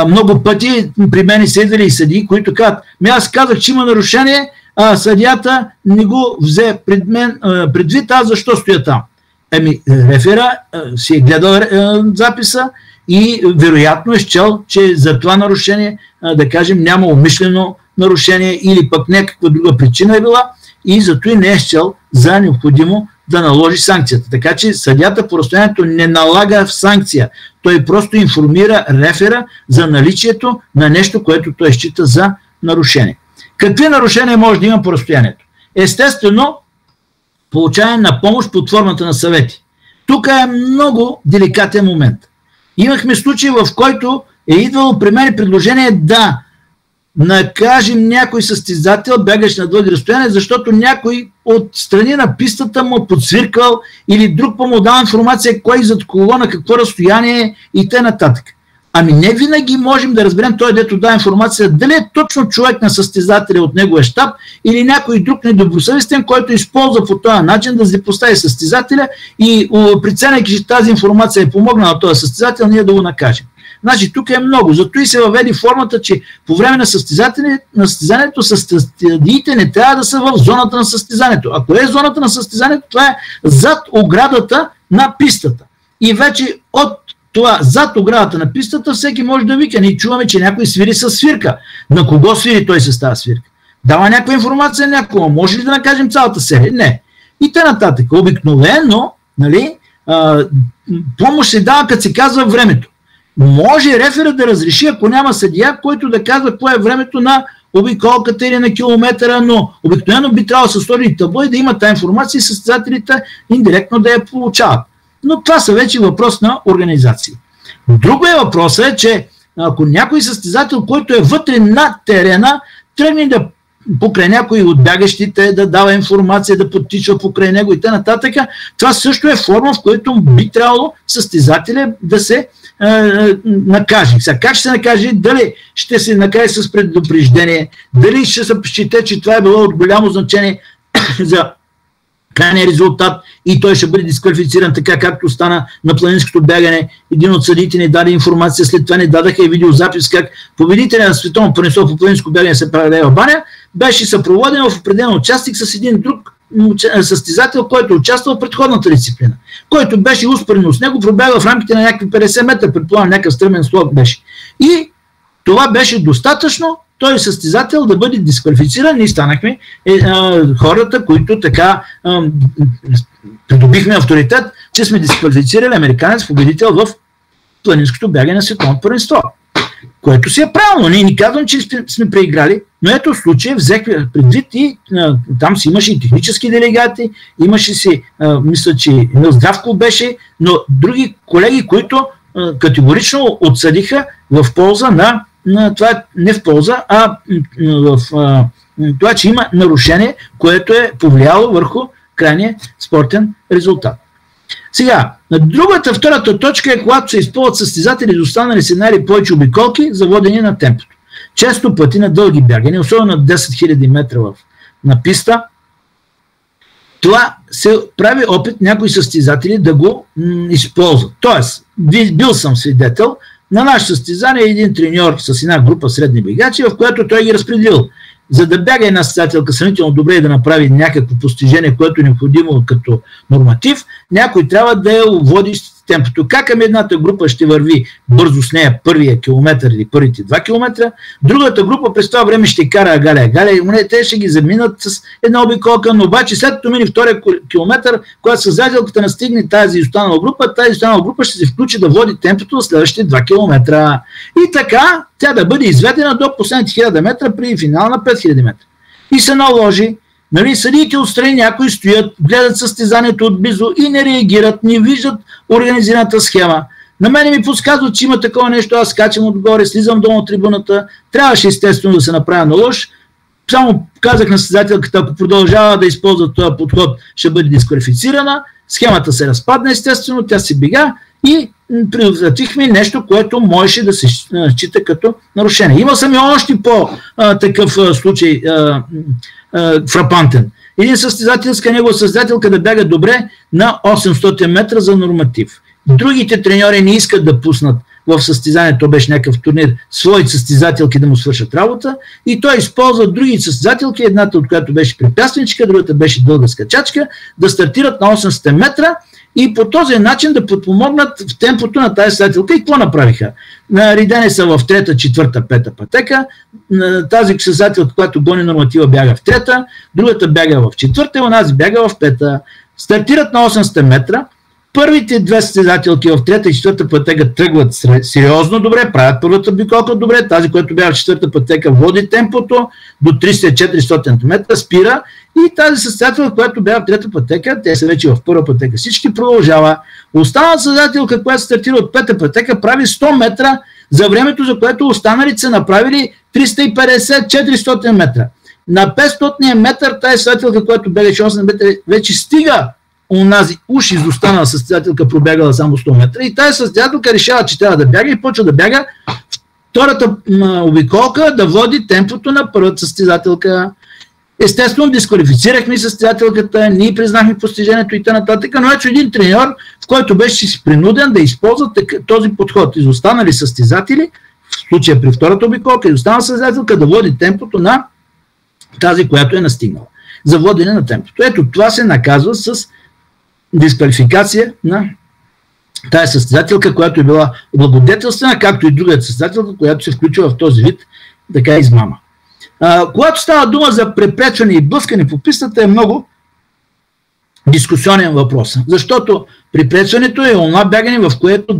Много пъти при мен са идвали и съдии, които казват, аз казах, че има нарушение, а съдията не го взе предвид, аз защо стоя там? Рефера си е гледал записа и вероятно е счел, че за това нарушение, да кажем, няма умишлено нарушение или пък някаква друга причина е била и зато и не е счел за необходимо да наложи санкцията. Така че съдията по разстоянието не налага в санкция. Той просто информира рефера за наличието на нещо, което той счита за нарушение. Какви нарушения може да има по разстоянието? Естествено, получаване на помощ под формата на съвети. Тук е много деликатен момент. Имахме случай, в който е идвало при мен предложение да накажем някой състезател, бягащ на дълги разстояния, защото някой от страни на пистата му подсвиркал или друг му дал информация кой зад коло, на какво разстояние и т.н. Ами не винаги можем да разберем той, дето дава информация, дали е точно човек на състезателя от неговия щаб или някой друг недобросъвестен, който използва по този начин да злепостави състезателя и преценейки, че тази информация е помогна на този състезател, ние да го накажем. Значи тук е много. Зато и се въведе формата, че по време на състезанието състезателите не трябва да са в зоната на състезанието. Ако е зоната на състезанието, това е зад оградата на пистата. И вече от това зад оградата на пистата всеки може да вика. Ние чуваме, че някой свири с свирка. На кого свири той с тази свирка? Дава някаква информация някога. Може ли да накажем цялата серия? Не. И т.н. Обикновено, нали, помощ се дава, като се казва времето. Може рефера да разреши, ако няма съдия, който да казва какво е времето на обиколката или на километъра, но обикновено би трябвало да се сложи табло и да има тази информация и състезателите индиректно да я получават. Но това са вече въпрос на организации. Друго е въпросът е, че ако някой състезател, който е вътре на терена, тръгне да покрай някой от бягащите, да дава информация, да подтича покрай него и т.н. Това също е форма, в която би трябвало състезателя да се накаже. Сега как ще се накаже? Дали ще се накаже с предупреждение, дали ще се счете, че това е било от голямо значение за крайния резултат и той ще бъде дисквалифициран, така както стана на планинското бягане. Един от съдиите ни даде информация, след това ни дадаха и видеозапис как победителя на световно първенство по планинско бягане се прави в Баня беше съпроводен в определен участник с един друг състезател, който е участвал в предходната дисциплина, който беше успоредно с него, пробягал в рамките на някакви 50 метра, предполагам някакъв стръмен слог беше. И това беше достатъчно той състезател да бъде дисквалифициран и станахме хората, които така придобихме авторитет, че сме дисквалифицирали американец победител в планинското бягане на световното първенство. Което си е правилно. Ние ни казвам, че сме преиграли, но ето в случая взех предвид и там си имаше и технически делегати, имаше си, мисля, че Емил Здравков беше, но други колеги, които категорично отсъдиха в полза на това, не в полза, а в това, че има нарушение, което е повлияло върху крайния спортен резултат. Сега, втората точка е, когато се използват състезатели за останали сценари повече обиколки за водене на темпото. Често пъти на дълги бягания, особено на 10 000 метра на писта, това се прави опит някои състезатели да го използват. Тоест, бил съм свидетел на наше състезание един треньор с една група средни бегачи, в която той ги разпределил. За да бяга една състезателка сравнително добре и да направи някакво постижение, което е необходимо като норматив, някой трябва да я води темпото. Как едната група ще върви бързо с нея първия километър или първите 2 километра, другата група през това време ще кара агаля. Те ще ги заминат с една обиколка, но обаче след като мине втория километър, когато състезателката настигне тази останала група ще се включи да води темпото за следващите 2 километра. И така тя да бъде изведена до последните 1000 метра при финал на 5000 метра. И се наложи, съдиите отстрани някои стоят, гледат състезанието отблизо и не реагират, не виждат организираната схема. На мене ми подсказват, че има такова нещо, аз скачам отгоре, слизам долу на трибуната, трябваше естествено да се направя на лош. Само казах на състезателката, ако продължава да използва този подход, ще бъде дисквалифицирана, схемата се разпадна естествено, тя се бега и предотвратихме нещо, което можеше да се счита като нарушение. Имал съм и още по-такъв случай фрапантен. Един състезател иска негова състезателка да бяга добре на 800 метра за норматив. Другите треньори не искат да пуснат в състезанието, беше някакъв турнир, своите състезателки да му свършат работа и той използва други състезателки, едната от която беше препятственичка, другата беше дълга скачачка, да стартират на 800 метра и по този начин да подпомогнат в темпото на тази състезателка. И какво направиха? Наредени са в 3-та, 4-та, 5-та пътека. Тази състезателка, която гони норматива, бяга в 3-та, другата бяга в 4-та и онази бяга в 5-та. Стартират на 800 метра. Първите две състезателки в 3-та и 4-та пътека тръгват сериозно добре, правят първата обиколка добре, тази, която бяга в 4-та пътека, води темпото до 300-400 метра, спира и тази състезателка, която бяга в 3-та пътека, те са вече в първа пътека, всички продължава. Останалата състезателка, която стартира от 5-та пътека, прави 100 метра за времето, за което останалите са направили 350-400 метра. На 500 метър тази състезателка, която бягаше 8 метра, вече стига онази уж изостанала състезателка, пробягала само 100 метра, и тази състезателка решава, че трябва да бяга и почва да бяга втората обиколка, да води темпото на първата състезателка. Естествено, дисквалифицирахме състезателката, ние признахме постижението и т.н. Но ето един треньор, в който беше принуден да използва този подход. Изостанали състезатели, в случая при втората обиколка, изостанала състезателка да води темпото на тази, която е настигнала. За водене на темпото. Ето това се наказва с дисквалификация на тази състезателка, която е била благодетелствена, както и другата състезателка, която се включва в този вид така измама. Когато става дума за препречване и блъскане по пистата, е много дискусионен въпрос. Защото препречването е онова бягане, в което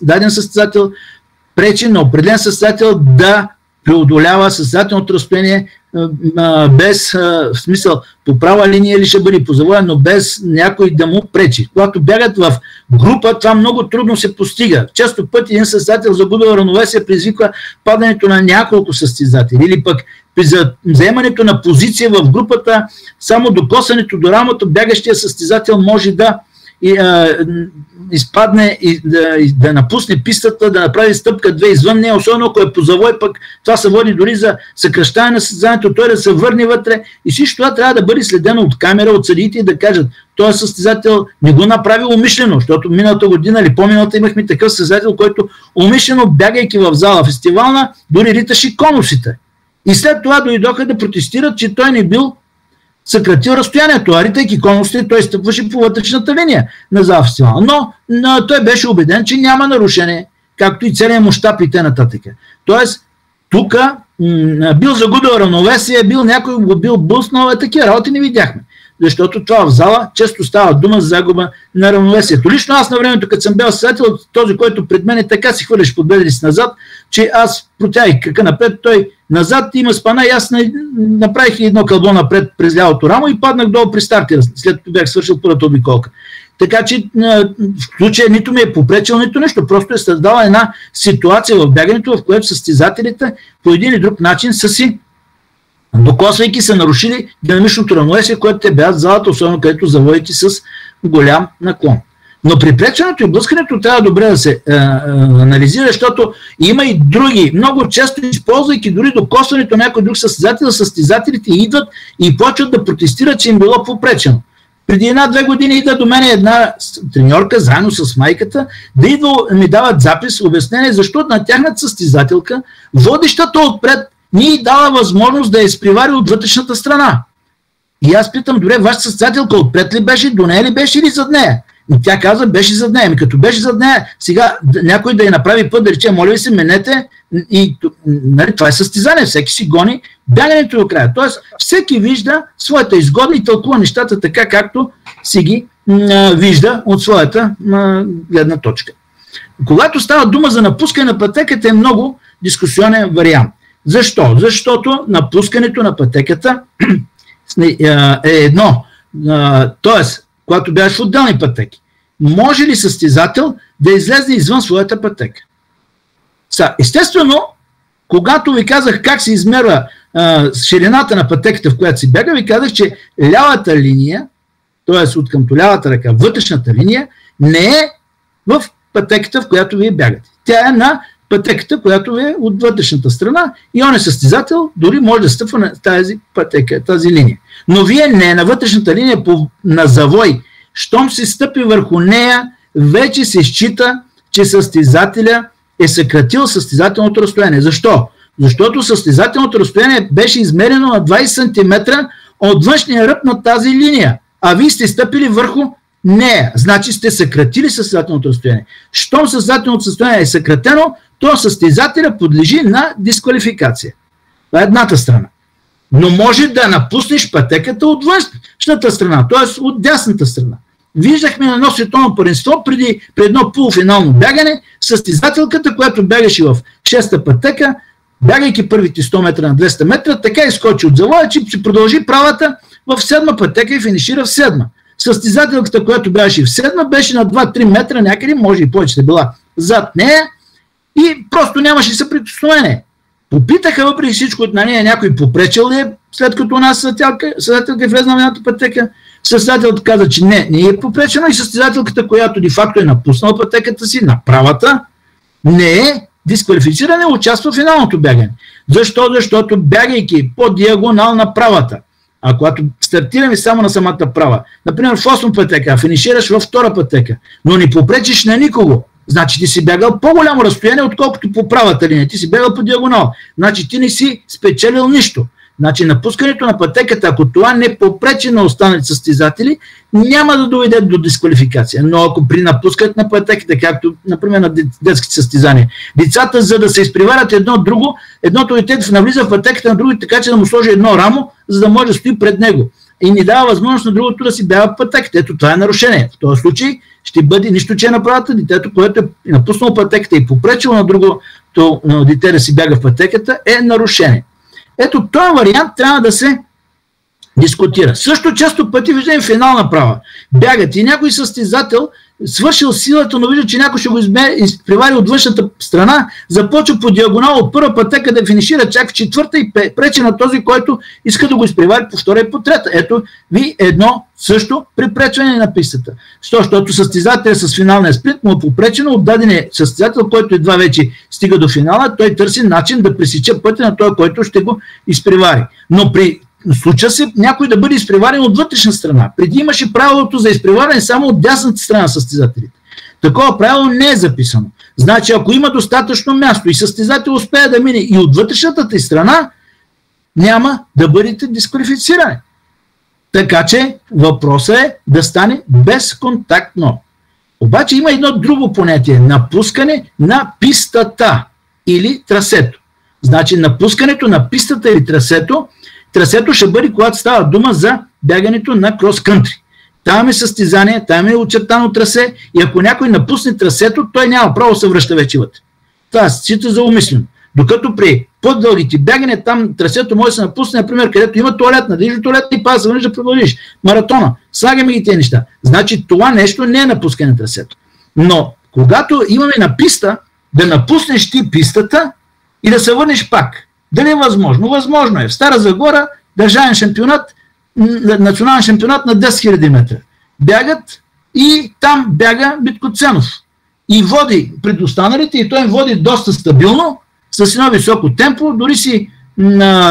даден състезател пречи на определен състезател да преодолява състезателното разстояние без, в смисъл, по права линия ли ще бъде по завоя, но без някой да му пречи. Когато бягат в група, това много трудно се постига. Често пъти един състезател загубил равновесие, предизвиква падането на няколко състезатели, или пък при заемането на позиция в групата, само докосането до рамото, бягащия състезател може да изпадне и да напусне пистата, да направи стъпка 2 извън нея, особено ако е по завой, пък това се води дори за съкращаване на състезанието, той да се върне вътре, и всичко това трябва да бъде следено от камера, от съдиите и да кажат, този състезател не го направи умишлено, защото миналата година или по-миналата имахме такъв състезател, който умишлено, бягайки в зала фестивална, дори риташе конусите. И след това дойдоха да протестират, че той не бил съкратил разстоянието, а ритайки конусите, той стъпваше по вътрешната линия на зала фестивала. Но той беше убеден, че няма нарушение, както и целият му щаб и т.н. Тоест, тук бил загубил равновесие, някой го бил блъснал, такива работи не видяхме. Защото това в зала често става дума за загуба на равновесието. Лично аз на времето, като съм бил състезател, този, който пред мен така си хвърляш под бедри си назад, че аз протягах крака напред, той назад има спана и аз направих едно кълбо напред през лявото рамо и паднах долу при стартера, след като бях свършил първата обиколка. Така че в случая нито ми е попречил, нито нещо, просто е създала една ситуация в бягането, в която състезателите по един или друг начин са си, докосвайки, са нарушили динамичното равновесие, което те бяха в залата, особено където заводите с голям наклон. Но при преченето и блъскането трябва добре да се анализира, защото има и други. Много често, използвайки дори докосването на някой друг състезател, състезателите идват и почват да протестират, че им било попречено. Преди 1-2 години идва до мен една треньорка, заедно с майката, да идва, ми дават запис, обяснение, защо на тяхната състезателка, водещата отпред, ни дала възможност да я изпревари от вътрешната страна. И аз питам, добре, вашата състезателка отпред ли беше, до нея ли беше или зад нея? И тя каза, беше зад нея. Като беше зад нея, сега някой да я направи път, да рече, моля ви се, менете, и нали, това е състезание, всеки си гони бягането до края. Тоест, всеки вижда своята изгода и тълкува нещата така, както си ги вижда от своята гледна точка. Когато става дума за напускане на пътеката, е много дискусионен вариант. Защо? Защото напускането на пътеката е едно. Тоест, когато бягаш в отделни пътеки, може ли състезател да излезе извън своята пътека? Естествено, когато ви казах как се измерва ширината на пътеката, в която си бяга, ви казах, че лявата линия, т.е. от къмто лявата ръка, вътрешната линия, не е в пътеката, в която вие бягате. Тя е на пътеката, която е от вътрешната страна, и он е състезател, дори може да стъпва на тази пътека, тази линия. Но вие не е на вътрешната линия, на завой. Щом се стъпи върху нея, вече се счита, че състезателя е съкратил състезателното разстояние. Защо? Защото състезателното разстояние беше измерено на 20 см от външния ръб на тази линия, а вие сте стъпили върху нея. Значи сте съкратили състезателното разстояние. Щом състезателното разстояние е съкратено, то състезателя подлежи на дисквалификация. Това е едната страна. Но може да напуснеш пътеката от външната страна, т.е. от дясната страна. Виждахме на едно световно първенство преди едно полуфинално бягане, състезателката, която бягаше в 6-та пътека, бягайки първите 100 метра на 200 метра, така изкочи от завоя, че се продължи правата в 7-ма пътека и финишира в 7-ма. Състезателката, която бягаше в 7-ма, беше на 2-3 метра някъде, може и повече да била зад нея, и просто нямаше съприкосновение. Попитаха въпреки всичко от нея някой попречил ли е, след като нас състезателка е влезна в едната пътека. Състезателката каза, че не е попречено и състезателката, която де-факто е напуснала пътеката си на правата, не е дисквалифицирана и участва в финалното бягане. Защо? Защото бягайки по диагонал на правата, а когато стартираме само на самата права, например в 8 пътека, финишираш във втора пътека, но не попречиш на никого, значи ти си бягал по-голямо разстояние, отколкото по правата линия. Ти си бягал по диагонал. Значи ти не си спечелил нищо. Значи напускането на пътеката, ако това не попречи на останалите състезатели, няма да доведе до дисквалификация. Но ако при напускането на пътеката, както например на детските състезания, децата, за да се изпреварят едно от друго, едното дете навлиза в пътеката на другото, така че да му сложи едно рамо, за да може да стои пред него. И не дава възможност на другото да си бяга в пътеката. Ето това е нарушение. В този случай ще бъде нищо, че е на правата, детето, което е напуснало пътеката и попречило на другото дете да си бяга в пътеката, е нарушение. Ето този вариант трябва да се дискутира. Също често пъти виждаме финална права. Бягат и някой състезател свършил силата, но вижда, че някой ще го изпревари от външната страна, започва по диагонал от първа пътека да финишира чак в четвърта и пречи на този, който иска да го изпревари по втора и по трета. Ето ви едно също препречване на пистата. Защото състезателят с финалния спринт му е попречено от дадения състезател, който едва вече стига до финала, той търси начин да пресече пътя на този, който ще го изпревари. Но при случва се някой да бъде изпреварен от вътрешна страна. Преди имаше правилото за изпреварване само от дясната страна на състезателите. Такова правило не е записано. Значи, ако има достатъчно място и състезател успее да мине и от вътрешната ти страна, няма да бъдете дисквалифицирани. Така че въпросът е да стане безконтактно. Обаче има едно друго понятие – напускане на пистата или трасето. Значи напускането на пистата или трасето ще бъде, когато става дума за бягането на крос-кънтри. Там е състезание, там е очертано трасе и ако някой напусне трасето, той няма право да се връща вече вътре. Това се счита за умислено. Докато при по-дългите бягане, там трасето може да се напусне, например, където има туалет, надежда до туалет и паса, да продължиш. Маратона. Слагаме ги тези неща. Значи това нещо не е напускане на трасето. Но когато имаме на писта, да напуснеш ти пистата и да се върнеш пак. Дали е възможно? Възможно е. В Стара Загора държавен шампионат, национален шампионат на 10 000 метра. Бягат и там бяга Митко Ценов. И води пред останалите и той им води доста стабилно, с едно високо темпо, дори си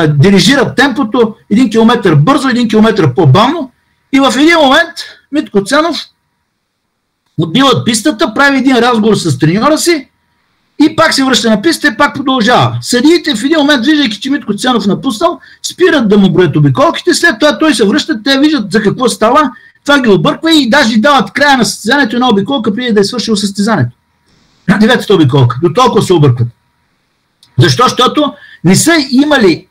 дирижират темпото 1 км бързо, 1 км по-бавно и в един момент Митко Ценов отбива от пистата, прави един разговор с треньора си и пак се връща на пистата и пак продължава. Съдиите в един момент, виждайки, че Митко Ценов напуснал, спират да му броят обиколките, след това той се връща, те виждат за какво става, това ги обърква и даже дават края на състезанието една обиколка, преди да е свършил състезанието. На 9-та обиколка. До толкова се объркват. Защо? Защото не са имали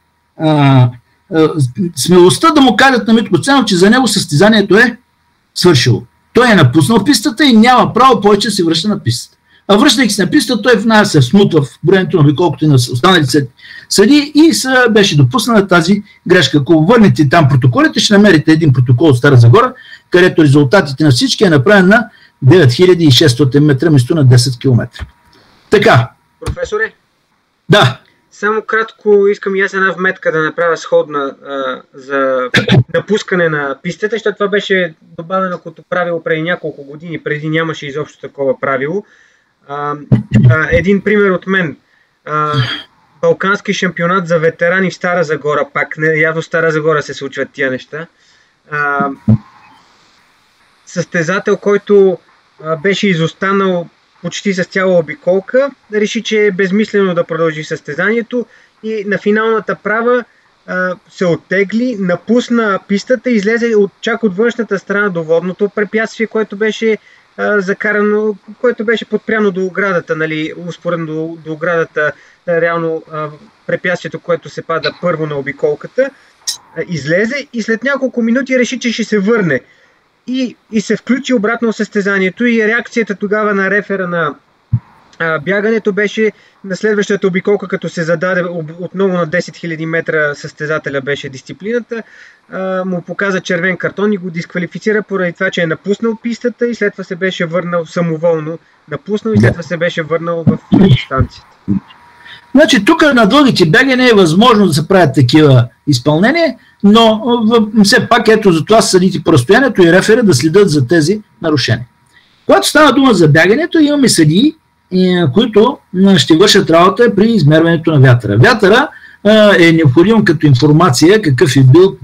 смелостта да му кажат на Митко Ценов, че за него състезанието е свършило. Той е напуснал пистата и няма право повече да се връща на пистата. А връщайки се на пистата, той в нас се всмутва в броенето на обиколките на останалите съди и беше допусната тази грешка. Ако върнете там протоколите, ще намерите един протокол от Стара Загора, където резултатите на всички е направен на 9600 метра вместо на 10 км. Така. Професоре? Да. Само кратко искам и аз една вметка да направя сходна за напускане на пистата, защото това беше добавено като правило преди няколко години, преди нямаше изобщо такова правило. Един пример от мен. Балкански шампионат за ветерани в Стара Загора, пак явно в Стара Загора се случват тия неща. Състезател, който беше изостанал почти с цяла обиколка, реши, че е безмислено да продължи състезанието и на финалната права се оттегли, напусна пистата и излезе чак от външната страна до водното препятствие, което беше закарано, което беше подпряно до оградата, нали, успоредно до оградата, реално препятствието, което се пада първо на обиколката, излезе и след няколко минути реши, че ще се върне. И се включи обратно в състезанието и реакцията тогава на рефера на бягането беше на следващата обиколка, като се зададе отново на 10 000 метра състезателя беше дисциплината, му показа червен картон и го дисквалифицира поради това, че е напуснал пистата и след това се беше върнал самоволно, напуснал и след това се беше върнал в станцията. Значи тук на дългите бягания е възможно да се правят такива изпълнения, но все пак ето за това съдите по разстоянието и рефери да следят за тези нарушения. Когато става дума за бягането, имаме съдии, които ще вършат работа при измерването на вятъра. Вятъра е необходимо като информация какъв е бил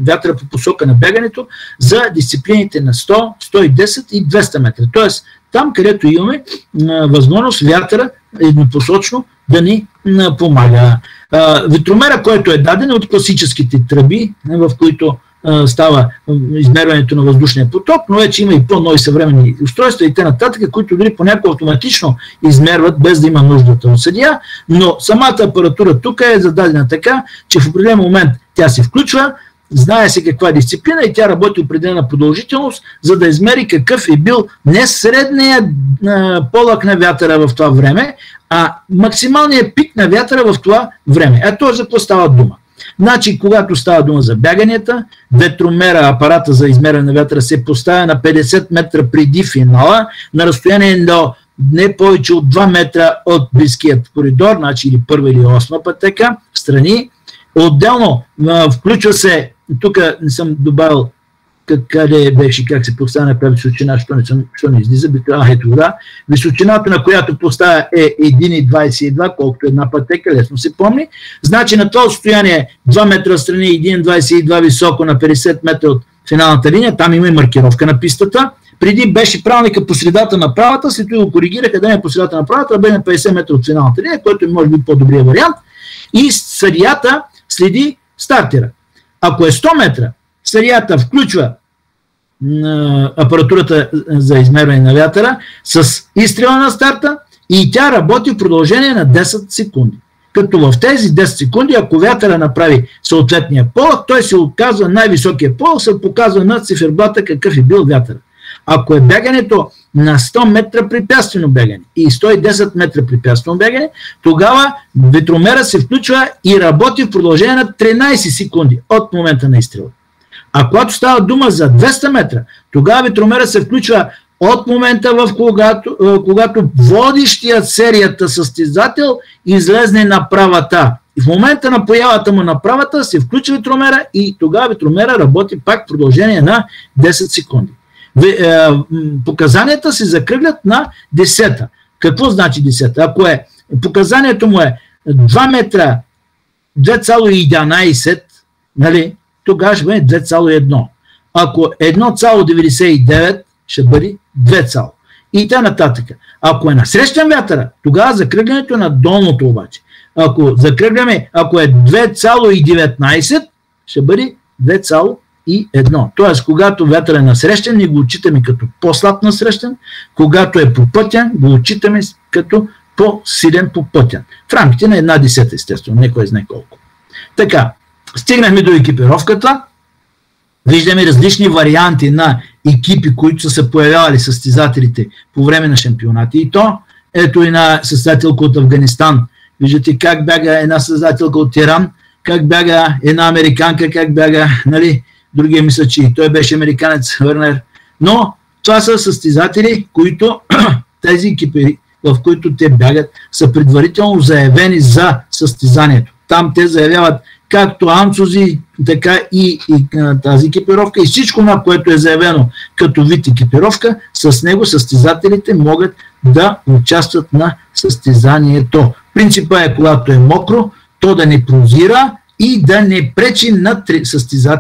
вятъра по посока на бягането за дисциплините на 100, 110 и 200 метра. Тоест там, където имаме възможност вятъра еднопосочно да ни помага. Ветромера, който е даден от класическите тръби, в които става измерването на въздушния поток, но вече има и по-нови съвременни устройства и т.н., които дори понякога автоматично измерват без да има нуждата от съдия, но самата апаратура тук е зададена така, че в определен момент тя се включва, знае се каква е дисциплина и тя работи определена продължителност, за да измери какъв е бил не средният полък на вятъра в това време, а максималният пик на вятъра в това време. Ето за какво става дума. Значи, когато става дума за бяганията, ветромера, апарата за измерване на вятъра се поставя на 50 метра преди финала, на разстояние до не повече от 2 метра от близкият коридор, значи или първа или осма пътека, в страни. Отделно включва се, тук не съм добавил къде беше, как се поставя на височина, що не излиза, ето да. Височината, на която поставя е 1,22, колкото една пътека, лесно се помни. Значи на това отстояние 2 метра страни, 1,22 високо на 50 метра от финалната линия, там има и маркировка на пистата. Преди беше правилника по средата на правата, след това го коригираха да не е по средата на правата, а бе на 50 метра от финалната линия, който е може би по-добрия вариант. И съдията следи стартера. Ако е 100 метра, съдията включва апаратурата за измерване на вятъра с изстрела на старта и тя работи в продължение на 10 секунди. Като в тези 10 секунди, ако вятъра направи съответния полъх, той се оказва най-високия полъх, се показва на циферблата какъв е бил вятър. Ако е бягането на 100 метра препятствено бягане и 110 метра препятствено бягане, тогава ветромера се включва и работи в продължение на 13 секунди от момента на изстрела. А когато става дума за 200 метра, тогава ветромера се включва от момента, в когато водещият серията състезател излезне на правата. И в момента на появата му на правата се включва ветромера и тогава ветромера работи пак в продължение на 10 секунди. Показанията се закръглят на 10. Какво значи 10? Ако показанието му е 2 метра 2,11, нали, тогава ще бъде 2,1. Ако 1,99 ще бъде 2, и т.н. Ако е насрещен вятъра, тогава закръглянето е на долното обаче. Ако закръгляме, ако е 2,19, ще бъде 2,1. Тоест, когато вятър е насрещен, ние го отчитаме като по-слаб насрещен, когато е попътен, го отчитаме като по-силен попътен. В рамките на 1/10, естествено, не кой знае колко. Така, стигнахме до екипировката. Виждаме различни варианти на екипи, които са се появявали състезателите по време на шампионати. И то, ето и на състезателка от Афганистан. Виждате как бяга една състезателка от Иран, как бяга една американка, как бяга, нали, другия мисля, че той беше американец, Върнер. Но това са състезатели, които тези екипи, в които те бягат, са предварително заявени за състезанието. Там те заявяват както анцузи, така и тази екипировка и всичко, на което е заявено като вид екипировка, с него състезателите могат да участват на състезанието. Принципът е, когато е мокро, то да не прозира и да не пречи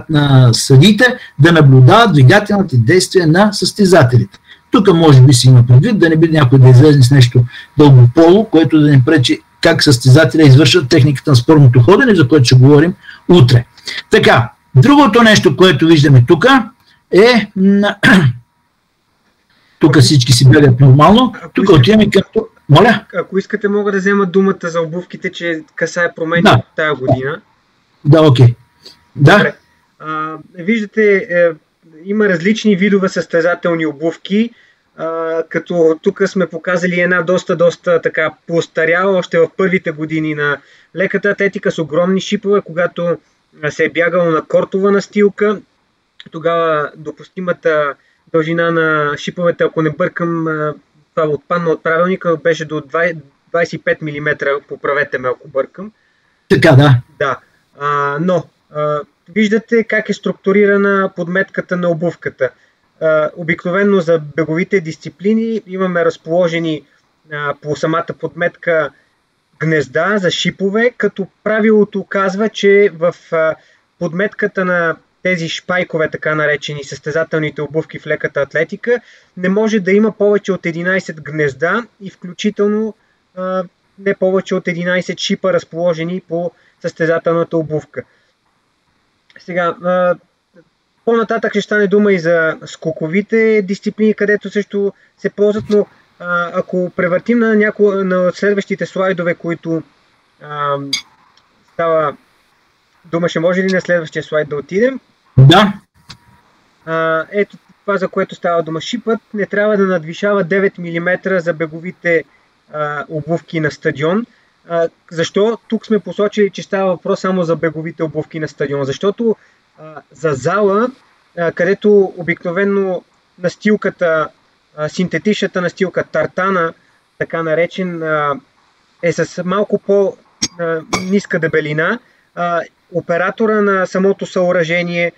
на съдите да наблюдават двигателните действия на състезателите. Тук може би си има предвид да не би някой да излезе с нещо дългополо, което да не пречи как състезателя извършват техниката на спорното ходене, за което ще говорим утре. Така, другото нещо, което виждаме тук е... Тук всички си бягат нормално. Тук отиваме към... Моля? Ако искате, мога да взема думата за обувките, че касае промени от тая година. Да, окей. Да. Виждате, има различни видове състезателни обувки, като тук сме показали една доста така постаряла още в първите години на леката атлетика с огромни шипове, когато се е бягало на кортова настилка. Тогава допустимата дължина на шиповете, ако не бъркам, това отпадна от правилника, беше до 25 мм, поправете ме ако бъркам. Така, да. Да, но виждате как е структурирана подметката на обувката. Обикновено за беговите дисциплини имаме разположени по самата подметка гнезда за шипове, като правилото казва, че в подметката на тези шпайкове, така наречени състезателните обувки в леката атлетика, не може да има повече от 11 гнезда и включително не повече от 11 шипа, разположени по състезателната обувка. Сега, по-нататък ще стане дума и за скоковите дисциплини, където също се ползват, но ако превъртим на следващите слайдове, които става дума, ще може ли на следващия слайд да отидем? Да. Ето това, за което става дума. Шипът не трябва да надвишава 9 мм за беговите обувки на стадион. Защо? Тук сме посочили, че става въпрос само за беговите обувки на стадион. Защото за зала, където обикновено настилката, синтетичната настилка, тартана, така наречен, е с малко по-ниска дебелина, оператора на самото съоръжение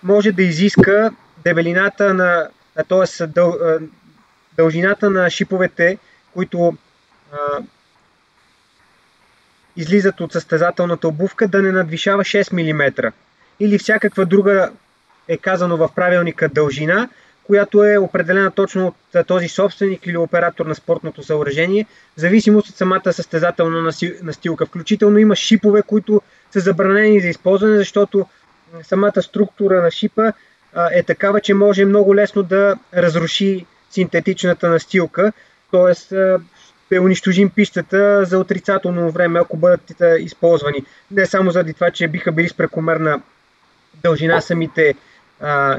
може да изиска дебелината т.е. дължината на шиповете, които излизат от състезателната обувка, да не надвишава 6 мм. Или всякаква друга, е казано в правилника, дължина, която е определена точно от този собственик или оператор на спортното съоръжение, в зависимост от самата състезателна настилка. Включително има шипове, които са забранени за използване, защото самата структура на шипа е такава, че може много лесно да разруши синтетичната настилка, т.е. ще унищожим пистата за отрицателно време, ако бъдат използвани. Не само заради това, че биха били с прекомерна дължина самите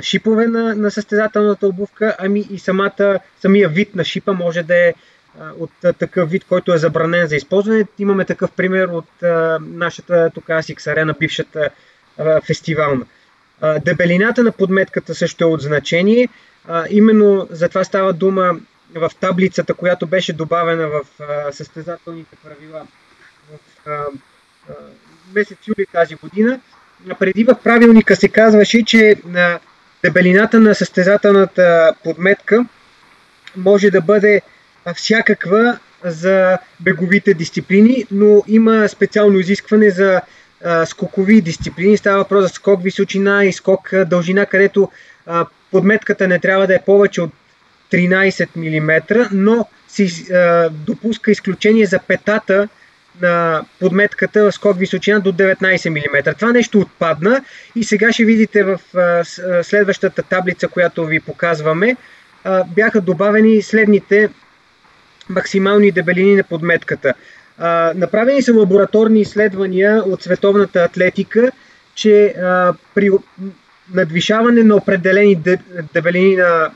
шипове на състезателната обувка, ами и самия вид на шипа може да е от такъв вид, който е забранен за използване. Имаме такъв пример от нашата тук ASICS Arena, бившата фестивална. Дебелината на подметката също е от значение. Именно за това става дума в таблицата, която беше добавена в състезателните правила в месец юли тази година. Преди в правилника се казваше, че дебелината на състезателната подметка може да бъде всякаква за беговите дисциплини, но има специално изискване за скокови дисциплини. Става въпрос за скок височина и скок дължина, където подметката не трябва да е повече от 13 мм, но се допуска изключение за петата на подметката в скок височина до 19 мм. Това нещо отпадна и сега ще видите в следващата таблица, която ви показваме, бяха добавени следните максимални дебелини на подметката. Направени са лабораторни изследвания от световната атлетика, че при надвишаване на определени дебелини на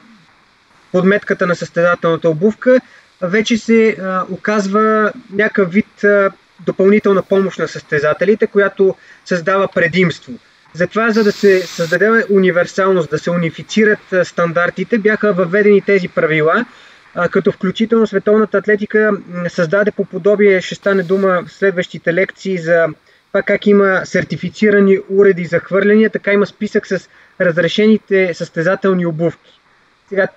подметката на състезателната обувка вече се оказва някакъв вид допълнителна помощ на състезателите, която създава предимство. Затова, за да се създаде универсалност, да се унифицират стандартите, бяха въведени тези правила, като включително световната атлетика създаде по подобие, ще стане дума в следващите лекции за това как има сертифицирани уреди за хвърляния, така има списък с разрешените състезателни обувки. Сега,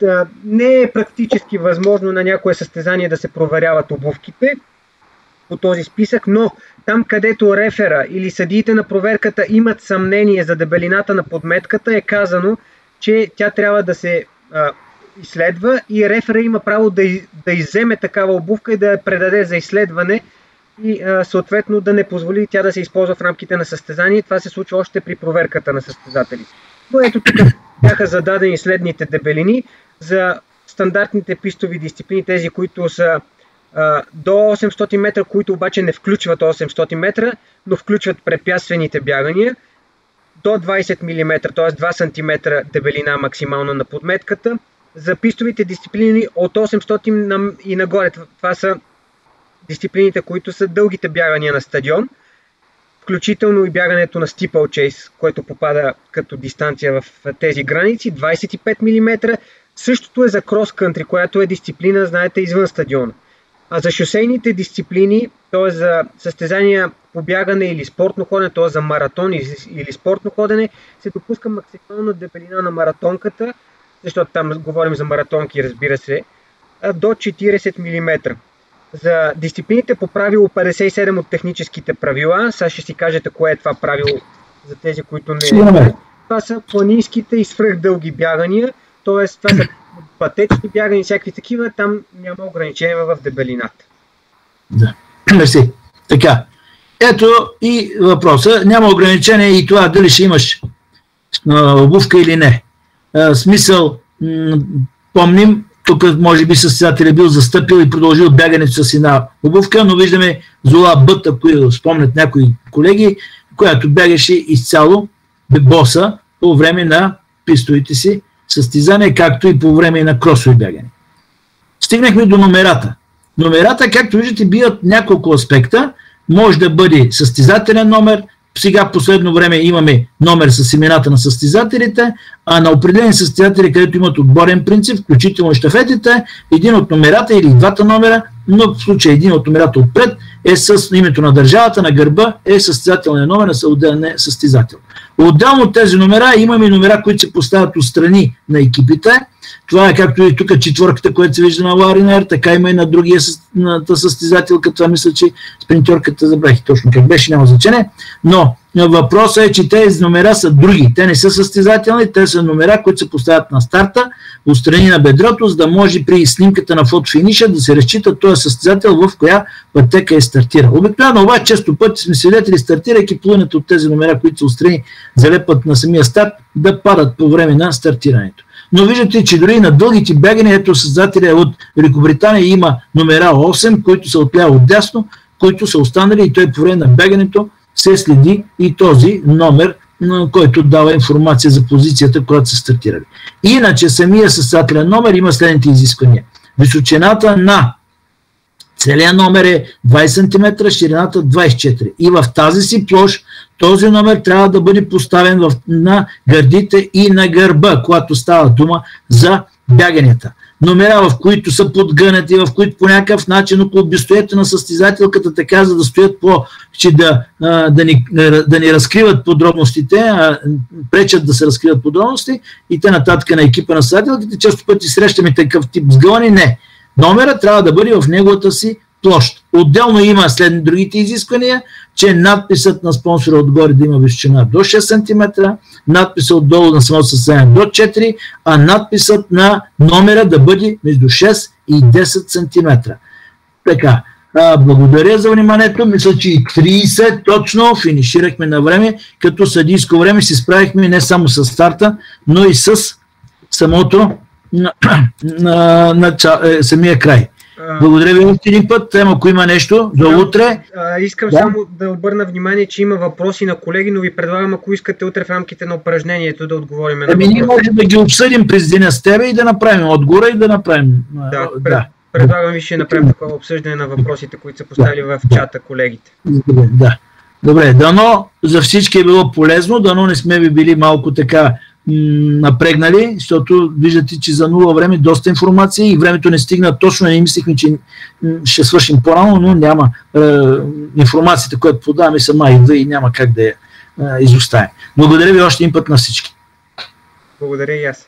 не е практически възможно на някое състезание да се проверяват обувките по този списък, но там, където рефера или съдиите на проверката имат съмнение за дебелината на подметката, е казано, че тя трябва да се изследва и рефера има право да изземе такава обувка и да я предаде за изследване и съответно да не позволи тя да се използва в рамките на състезание. Това се случва още при проверката на състезателите. Но ето тук бяха зададени следните дебелини за стандартните пистови дисциплини, тези, които са до 800 метра, които обаче не включват 800 метра, но включват препятствените бягания, до 20 мм, т.е. 2 см дебелина максимална на подметката. За пистовите дисциплини от 800 и нагоре, това са дисциплините, които са дългите бягания на стадион, включително и бягането на steeplechase, което попада като дистанция в тези граници, 25 мм. Същото е за крос-кънтри, която е дисциплина, знаете, извън стадиона. А за шосейните дисциплини, т.е. за състезания по бягане или спортно ходене, т.е. за маратон или спортно ходене, се допуска максимална дебелина на маратонката, защото там говорим за маратонки, разбира се, до 40 мм. За дисциплините по правило 57 от техническите правила, сега ще си кажете кое е това правило за тези, които не... Това са планинските и свръхдълги бягания, т.е. това са пътечни бягания, всякакви такива, там няма ограничения в дебелината. Да, мерси. Така, ето и въпроса. Няма ограничение и това дали ще имаш обувка или не. Смисъл, помним, тук може би състезателят бил застъпил и продължил бягането с една обувка, но виждаме Зола Бът, ако спомнят някои колеги, която бягаше изцяло боса по време на пистовите си състезания, както и по време на кросови бягане. Стигнахме до номерата. Номерата, както виждате, бият няколко аспекта. Може да бъде състезателен номер. Сега последно време имаме номер с имената на състезателите, а на определени състезатели, където имат отборен принцип, включително щафетите, един от номерата или двата номера, но в случай един от номерата отпред е с името на държавата, на гърба е състезателният номер на съответния състезател. Отделно от тези номера имаме номера, които се поставят отстрани на екипите. Това е както и тук четворката, която се вижда на Ларинер, така има и на другия състезателка. Това мисля, че спринтерката забравих точно как беше, няма значение. Но въпросът е, че тези номера са други. Те не са състезателни, те са номера, които се поставят на старта, отстрани на бедрото, за да може при снимката на фотофиниша да се разчита този състезател в коя пътека е стартирал. Обикновено обаче често пъти сме свидетели, стартирайки плуването от тези номера, които са отстрани, залепат на самия старт, да падат по време на стартирането. Но виждате, че дори на дългите бягания, ето състезателя от Великобритания има номера 8, които са отляво отдясно, които са останали и той по време на бягането се следи и този номер, който дава информация за позицията, която са стартирали. Иначе самия състезателен номер има следните изисквания. Височината на целият номер е 20 см, ширината 24. И в тази си площ този номер трябва да бъде поставен на гърдите и на гърба, когато става дума за бяганията. Номера, в които са подгънати, в които по някакъв начин около бюстовете на състезателката, така за да стоят че да ни разкриват подробностите, пречат да се разкриват подробности и т.н. на екипа на състезателките. Често пъти срещаме такъв тип сгъвани. Не. Номера трябва да бъде в неговата си площ. Отделно има след другите изисквания, че надписът на спонсора отгоре да има височина до 6 см, надписът отдолу на самото състезание до 4, а надписът на номера да бъде между 6 и 10 см. Така, благодаря за вниманието. Мисля, че и 30 точно финиширахме на време, като съдийско време си справихме не само с старта, но и с самото самия край. Благодаря ви още един път. Ако има нещо, до утре. Искам само да обърна внимание, че има въпроси на колеги, но ви предлагам, ако искате утре в рамките на упражнението да отговорим на въпроси. Ние можем да ги обсъдим през деня с тебе и да направим отговора и да направим. Предлагам ви ще направим такова обсъждане на въпросите, които са поставили в чата колегите. Да. Добре, дано за всички е било полезно, дано не сме ви били малко така напрегнали, защото виждате, че за нула време доста информация и времето не стигна точно, не мислихме, че ще свършим по-рано, но няма информацията, която подаваме сама идва и няма как да я изоставим. Благодаря ви още един път на всички. Благодаря и аз.